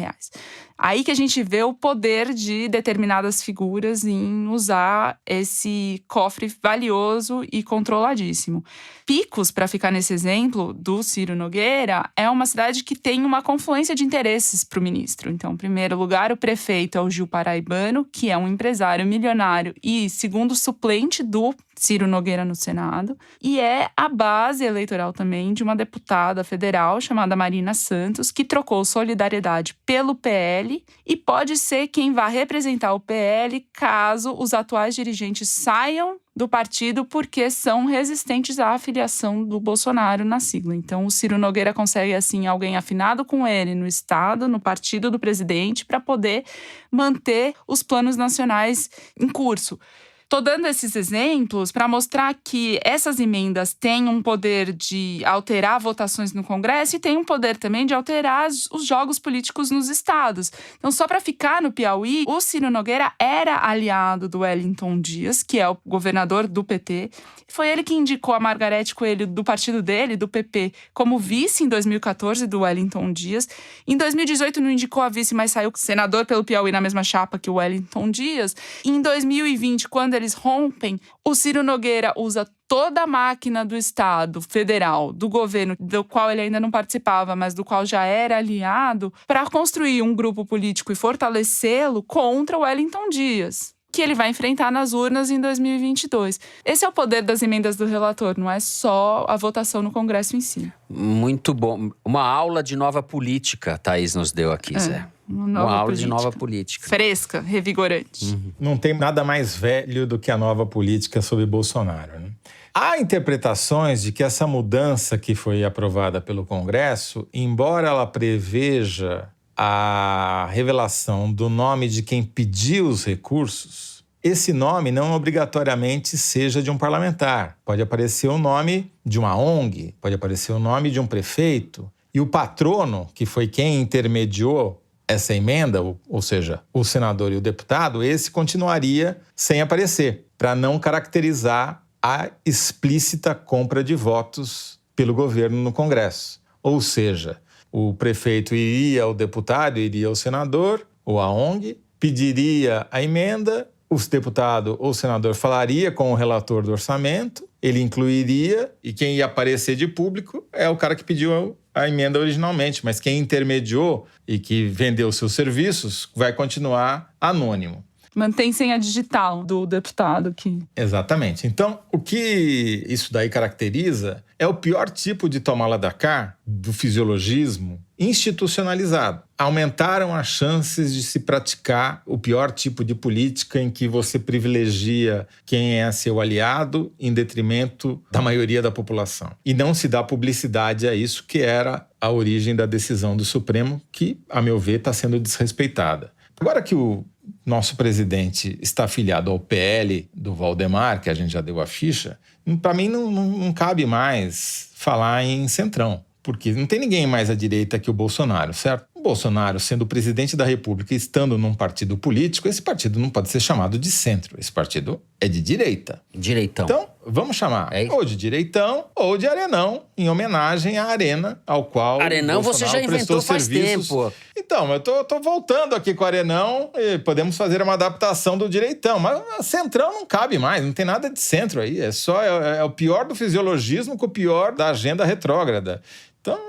Aí que a gente vê o poder de determinadas figuras em usar esse cofre valioso e controladíssimo. Picos, para ficar nesse exemplo do Ciro Nogueira, é uma cidade que tem uma confluência de interesses para o ministro. Então, em primeiro lugar, o prefeito é o Gil Paraibano, que é um empresário milionário e segundo suplente do Ciro Nogueira no Senado, e é a base eleitoral também de uma deputada federal chamada Marina Santos, que trocou Solidariedade pelo PL e pode ser quem vá representar o PL caso os atuais dirigentes saiam do partido porque são resistentes à afiliação do Bolsonaro na sigla. Então, o Ciro Nogueira consegue, assim, alguém afinado com ele no estado, no partido do presidente, para poder manter os planos nacionais em curso. Estou dando esses exemplos para mostrar que essas emendas têm um poder de alterar votações no Congresso e têm um poder também de alterar os jogos políticos nos estados. Então, só para ficar no Piauí, o Ciro Nogueira era aliado do Wellington Dias, que é o governador do PT. Foi ele que indicou a Margarete Coelho, do partido dele, do PP, como vice em 2014 do Wellington Dias. Em 2018 não indicou a vice, mas saiu senador pelo Piauí na mesma chapa que o Wellington Dias. E em 2020, quando eles rompem, o Ciro Nogueira usa toda a máquina do Estado federal, do governo, do qual ele ainda não participava, mas do qual já era aliado, para construir um grupo político e fortalecê-lo contra o Wellington Dias, que ele vai enfrentar nas urnas em 2022. Esse é o poder das emendas do relator, não é só a votação no Congresso em si. Muito bom. Uma aula de nova política, Thaís nos deu aqui, Zé. Uma aula política. De nova política. Fresca, revigorante. Não tem nada mais velho do que a nova política sobre Bolsonaro, né? Há interpretações de que essa mudança que foi aprovada pelo Congresso, embora ela preveja a revelação do nome de quem pediu os recursos, esse nome não obrigatoriamente seja de um parlamentar. Pode aparecer o nome de uma ONG, pode aparecer o nome de um prefeito. E o patrono, que foi quem intermediou essa emenda, ou seja, o senador e o deputado, esse continuaria sem aparecer, para não caracterizar a explícita compra de votos pelo governo no Congresso. Ou seja, o prefeito iria ao deputado, iria ao senador ou à ONG, pediria a emenda, o deputado ou o senador falaria com o relator do orçamento, ele incluiria, e quem ia aparecer de público é o cara que pediu a emenda originalmente, mas quem intermediou e que vendeu seus serviços vai continuar anônimo. Mantém senha digital do deputado que... Exatamente. Então, o que isso daí caracteriza é o pior tipo de tomá-la da cá, do fisiologismo, institucionalizado. Aumentaram as chances de se praticar o pior tipo de política em que você privilegia quem é seu aliado em detrimento da maioria da população. E não se dá publicidade a isso, que era a origem da decisão do Supremo, que, a meu ver, está sendo desrespeitada. Agora que o nosso presidente está afiliado ao PL do Valdemar, que a gente já deu a ficha, para mim não cabe mais falar em centrão. Porque não tem ninguém mais à direita que o Bolsonaro, certo? O Bolsonaro, sendo o presidente da República e estando num partido político, esse partido não pode ser chamado de centro. Esse partido é de direita. Direitão. Então, vamos chamar ou de direitão ou de arenão, em homenagem à arena ao qual Arenão o Bolsonaro você já inventou faz tempo. Então, eu tô voltando aqui com o arenão e podemos fazer uma adaptação do direitão. Mas centrão não cabe mais, não tem nada de centro aí. É o pior do fisiologismo com o pior da agenda retrógrada. Então,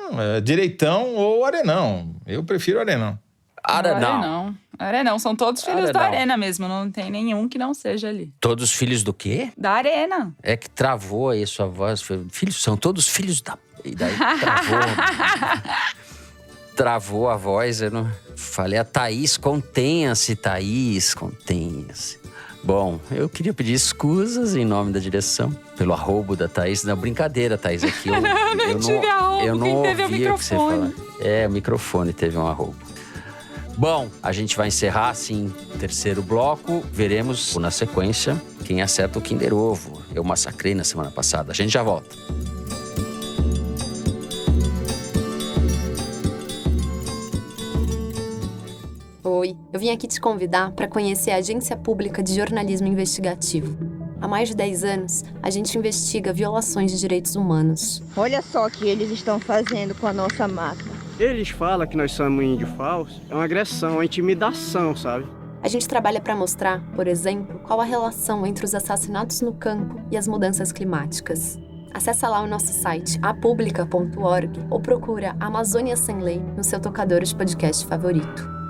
direitão ou arenão. Eu prefiro arenão. Arenão. São todos filhos da arena mesmo. Não tem nenhum que não seja ali. Todos filhos do quê? Da arena. É que travou aí sua voz. São todos filhos da... E daí travou a voz. Eu não... Falei a Thaís, contenha-se, Thaís, contenha-se. Bom, eu queria pedir escusas em nome da direção pelo arrobo da Thaís. Não, brincadeira, Thaís, aqui. Eu não tive arrobo, eu não quem teve ouvi o microfone. O que você fala. O microfone teve um arrobo. Bom, a gente vai encerrar, assim, o terceiro bloco. Veremos, na sequência, quem acerta o Kinder Ovo. Eu massacrei na semana passada. A gente já volta. Oi, eu vim aqui te convidar para conhecer a Agência Pública de Jornalismo Investigativo. Há mais de 10 anos, a gente investiga violações de direitos humanos. Olha só o que eles estão fazendo com a nossa mata. Eles falam que nós somos índio falso. É uma agressão, uma intimidação, sabe? A gente trabalha para mostrar, por exemplo, qual a relação entre os assassinatos no campo e as mudanças climáticas. Acesse lá o nosso site, apublica.org, ou procura Amazônia Sem Lei no seu tocador de podcast favorito.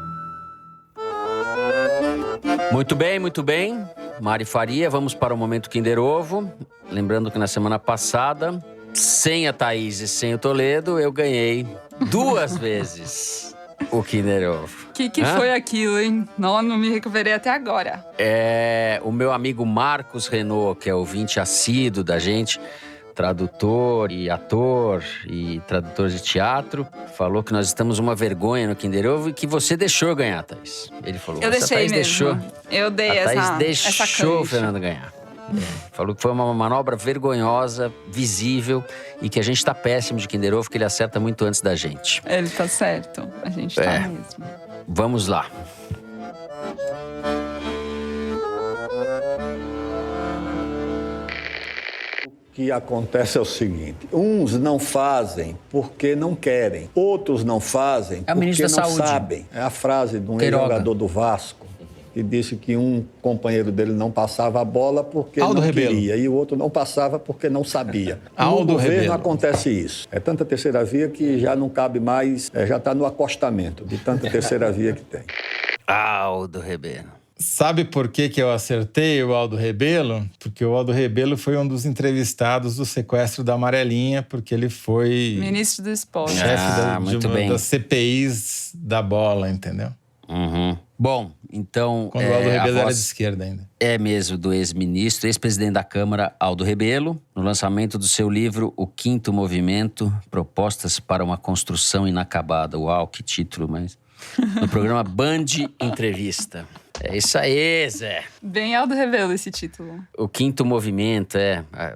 Muito bem, muito bem. Mari Faria, vamos para o Momento Kinder Ovo. Lembrando que na semana passada, sem a Thaís e sem o Toledo, eu ganhei 2 vezes o Kinder Ovo. Que foi aquilo, hein? Não me recuperei até agora. O meu amigo Marcos Renault, que é ouvinte assíduo da gente, tradutor e ator e tradutor de teatro, falou que nós estamos uma vergonha no Kinder Ovo e que você deixou ganhar, Thaís. Ele falou, eu deixei mesmo. Eu dei essa Thaís deixou o Fernando ganhar. Falou que foi uma manobra vergonhosa, visível, e que a gente tá péssimo de Kinder Ovo, que ele acerta muito antes da gente. Ele tá certo. A gente tá mesmo. Vamos lá. O que acontece é o seguinte: uns não fazem porque não querem, outros não fazem porque não sabem. É a frase de um ex-jogador do Vasco, que disse que um companheiro dele não passava a bola porque não queria, e o outro não passava porque não sabia. No governo acontece isso. É tanta terceira via que já não cabe mais, já está no acostamento de tanta terceira via que tem. Aldo Rebelo. Sabe por que eu acertei o Aldo Rebelo? Porque o Aldo Rebelo foi um dos entrevistados do sequestro da Amarelinha, porque ele foi... Ministro do Esporte. Chefe das CPIs da bola, entendeu? Uhum. Bom, então... Quando o Aldo Rebelo era de esquerda ainda. É mesmo, do ex-ministro, ex-presidente da Câmara, Aldo Rebelo, no lançamento do seu livro O Quinto Movimento, Propostas para uma Construção Inacabada. Uau, que título, mas... No programa Band Entrevista. É isso aí, Zé. Bem Aldo Rebelo esse título. O Quinto Movimento,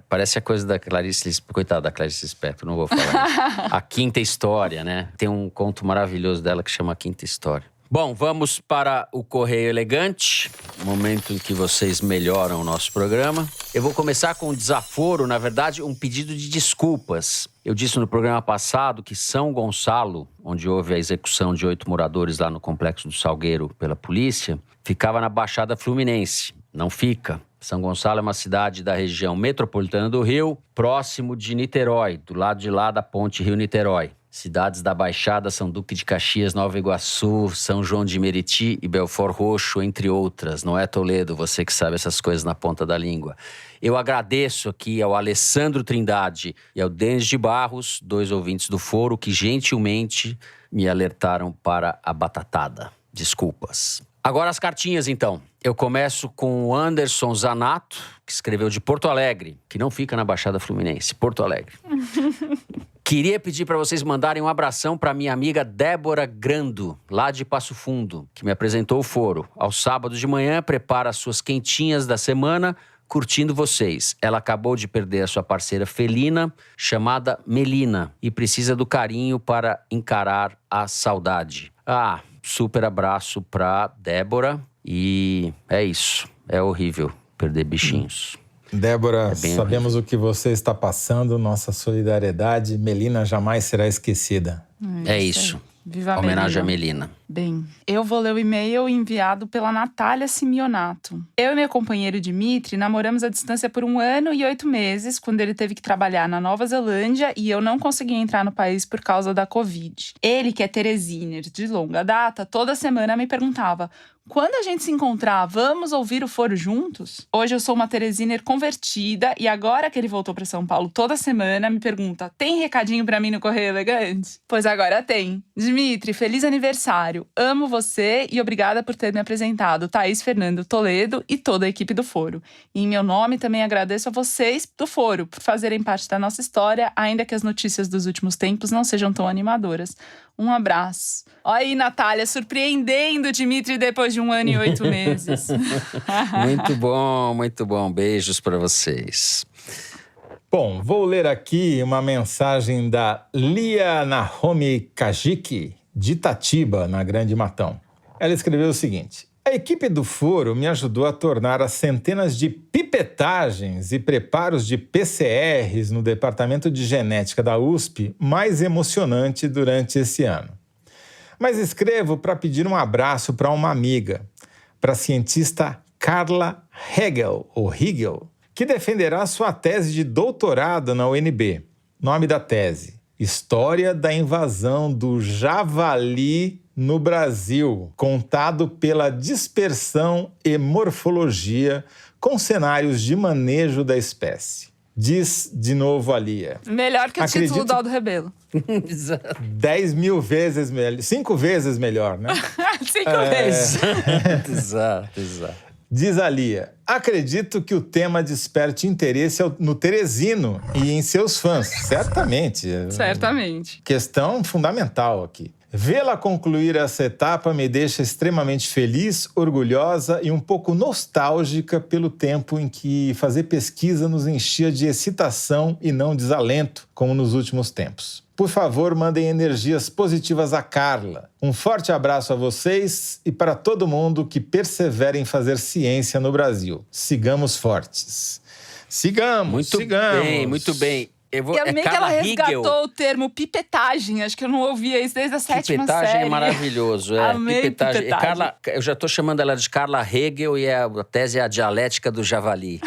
parece a coisa da Clarice... Coitada da Clarice Lispector, não vou falar. A Quinta História, né? Tem um conto maravilhoso dela que chama A Quinta História. Bom, vamos para o Correio Elegante, momento em que vocês melhoram o nosso programa. Eu vou começar com um desaforo, na verdade, um pedido de desculpas. Eu disse no programa passado que São Gonçalo, onde houve a execução de 8 moradores lá no Complexo do Salgueiro pela polícia, ficava na Baixada Fluminense. Não fica. São Gonçalo é uma cidade da região metropolitana do Rio, próximo de Niterói, do lado de lá da ponte Rio-Niterói. Cidades da Baixada são Duque de Caxias, Nova Iguaçu, São João de Meriti e Belford Roxo, entre outras. Não é, Toledo? Você que sabe essas coisas na ponta da língua. Eu agradeço aqui ao Alessandro Trindade e ao Denis de Barros, 2 ouvintes do Foro, que gentilmente me alertaram para a batatada. Desculpas. Agora as cartinhas, então. Eu começo com o Anderson Zanato, que escreveu de Porto Alegre, que não fica na Baixada Fluminense, Porto Alegre. Queria pedir para vocês mandarem um abração para minha amiga Débora Grando, lá de Passo Fundo, que me apresentou o Foro. Ao sábado de manhã, prepara as suas quentinhas da semana, curtindo vocês. Ela acabou de perder a sua parceira felina, chamada Melina, e precisa do carinho para encarar a saudade. Super abraço pra Débora. E é isso. É horrível perder bichinhos. Débora, sabemos horrível o que você está passando. Nossa solidariedade. Melina jamais será esquecida. É isso. Viva a homenagem à Melina. Bem, eu vou ler o e-mail enviado pela Natália Simeonato. Eu e meu companheiro Dimitri namoramos à distância por 1 ano e 8 meses, quando ele teve que trabalhar na Nova Zelândia e eu não consegui entrar no país por causa da Covid. Ele, que é teresiner de longa data, toda semana me perguntava: quando a gente se encontrar, vamos ouvir o Foro juntos? Hoje eu sou uma teresiner convertida e agora que ele voltou para São Paulo toda semana, me pergunta: tem recadinho para mim no Correio Elegante? Pois agora tem. Dimitri, feliz aniversário. Amo você e obrigada por ter me apresentado, Thaís Fernando Toledo e toda a equipe do Foro. E em meu nome também agradeço a vocês do Foro por fazerem parte da nossa história, ainda que as notícias dos últimos tempos não sejam tão animadoras. Um abraço. Olha aí, Natália, surpreendendo o Dimitri depois de 1 ano e 8 meses. Muito bom, muito bom. Beijos para vocês. Bom, vou ler aqui uma mensagem da Lia Nahomi Kajiki, de Itatiba, na Grande Matão. Ela escreveu o seguinte: a equipe do Foro me ajudou a tornar as centenas de pipetagens e preparos de PCRs no Departamento de Genética da USP mais emocionante durante esse ano. Mas escrevo para pedir um abraço para uma amiga, para a cientista Carla Hegel, ou Hegel, que defenderá sua tese de doutorado na UNB. Nome da tese: História da invasão do javali no Brasil, contado pela dispersão e morfologia com cenários de manejo da espécie. Diz de novo a Lia. Melhor que o título do Aldo Rebelo. 10.000 vezes melhor. 5 vezes melhor, né? 5 vezes. Exato. Diz a Lia: acredito que o tema desperte interesse no teresino e em seus fãs. Certamente. Certamente. Questão fundamental aqui. Vê-la concluir essa etapa me deixa extremamente feliz, orgulhosa e um pouco nostálgica pelo tempo em que fazer pesquisa nos enchia de excitação e não desalento, como nos últimos tempos. Por favor, mandem energias positivas a Carla. Um forte abraço a vocês e para todo mundo que persevera em fazer ciência no Brasil. Sigamos fortes. Sigamos. Muito bem. Eu amei que ela resgatou o termo pipetagem. Acho que eu não ouvia isso desde a 7ª série. Pipetagem é maravilhoso. Amei pipetagem. Carla, eu já estou chamando ela de Carla Hegel e a tese é a dialética do javali.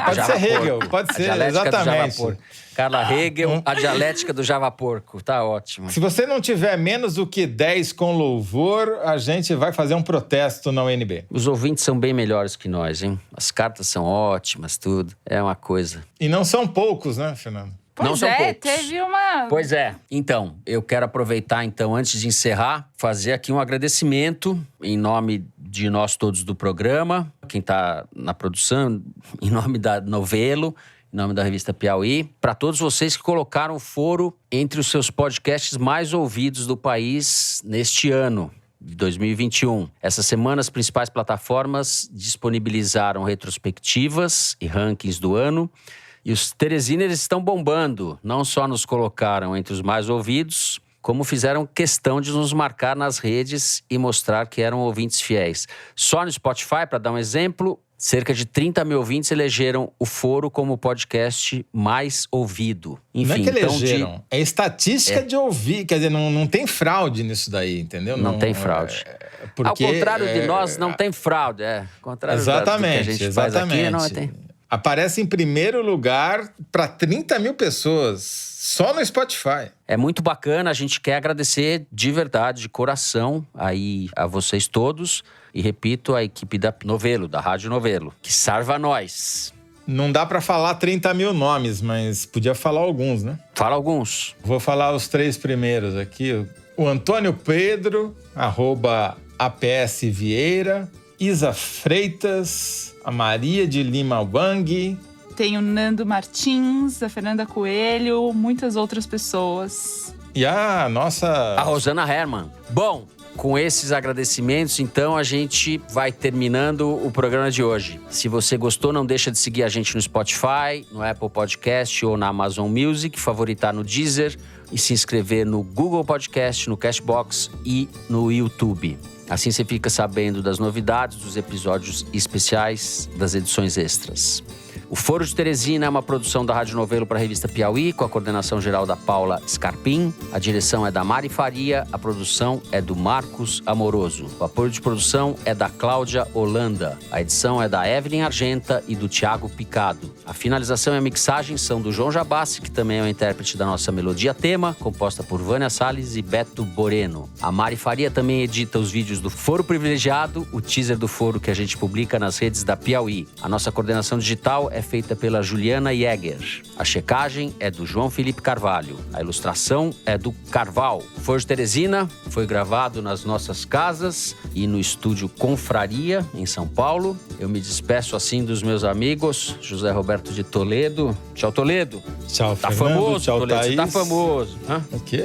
Pode ser Hegel, pode ser, exatamente. Carla Hegel, a dialética do javaporco. Tá ótimo. Se você não tiver menos do que 10 com louvor, a gente vai fazer um protesto na UNB. Os ouvintes são bem melhores que nós, hein? As cartas são ótimas, tudo. É uma coisa. E não são poucos, né, Fernando? Não são poucos. Teve uma... Pois é. Então, eu quero aproveitar, antes de encerrar, fazer aqui um agradecimento em nome de nós todos do programa, quem está na produção, em nome da Novelo, em nome da revista Piauí, para todos vocês que colocaram o Foro entre os seus podcasts mais ouvidos do país neste ano de 2021. Essa semana, as principais plataformas disponibilizaram retrospectivas e rankings do ano. E os teresiners estão bombando. Não só nos colocaram entre os mais ouvidos, como fizeram questão de nos marcar nas redes e mostrar que eram ouvintes fiéis. Só no Spotify, para dar um exemplo, cerca de 30 mil ouvintes elegeram o Foro como o podcast mais ouvido. Enfim, não é que elegeram, é estatística de ouvir. Quer dizer, não tem fraude nisso daí, entendeu? Não tem fraude. Porque, ao contrário de nós, não tem fraude. Ao contrário exatamente, do que a gente faz aqui, não tem... Aparece em primeiro lugar para 30 mil pessoas, só no Spotify. É muito bacana, a gente quer agradecer de verdade, de coração, aí a vocês todos. E repito, a equipe da Novelo, da Rádio Novelo, que salva nós. Não dá para falar 30 mil nomes, mas podia falar alguns, né? Fala alguns. Vou falar os 3 primeiros aqui. O Antônio Pedro, @APS Vieira, Isa Freitas, a Maria de Lima Wang. Tem o Nando Martins, a Fernanda Coelho, muitas outras pessoas. E a Rosana Herman. Bom, com esses agradecimentos, então, a gente vai terminando o programa de hoje. Se você gostou, não deixa de seguir a gente no Spotify, no Apple Podcast ou na Amazon Music, favoritar no Deezer e se inscrever no Google Podcast, no Cashbox e no YouTube. Assim você fica sabendo das novidades, dos episódios especiais, das edições extras. O Foro de Teresina é uma produção da Rádio Novelo para a revista Piauí, com a coordenação geral da Paula Scarpim. A direção é da Mari Faria, a produção é do Marcos Amoroso. O apoio de produção é da Cláudia Holanda. A edição é da Evelyn Argenta e do Thiago Picado. A finalização e a mixagem são do João Jabassi, que também é o intérprete da nossa melodia tema, composta por Vânia Salles e Beto Boreno. A Mari Faria também edita os vídeos do Foro Privilegiado, o teaser do Foro que a gente publica nas redes da Piauí. A nossa coordenação digital é feita pela Juliana Jäger. A checagem é do João Felipe Carvalho. A ilustração é do Carval. O Foro de Teresina foi gravado nas nossas casas e no estúdio Confraria, em São Paulo. Eu me despeço assim dos meus amigos, José Roberto de Toledo. Tchau, Toledo. Tchau, tá Fernando. Famoso, tchau, Toledo. Thaís. Você tá famoso. Aqui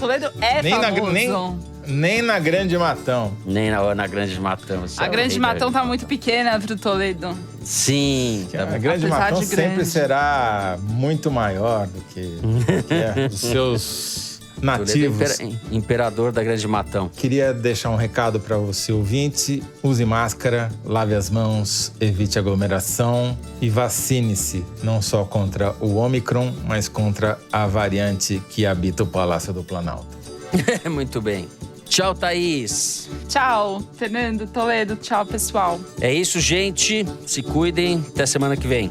Toledo é famoso. Nem na Grande Matão. Nem na Grande Matão. A Grande Matão tá muito pequena pro Toledo. Sim. A Grande Matão sempre será muito maior do que os seus nativos. Imperador da Grande Matão. Queria deixar um recado para você, ouvinte. Use máscara, lave as mãos, evite aglomeração e vacine-se, não só contra o Ômicron, mas contra a variante que habita o Palácio do Planalto. Muito bem. Tchau, Thaís. Tchau, Fernando, Toledo. Tchau, pessoal. É isso, gente. Se cuidem. Até semana que vem.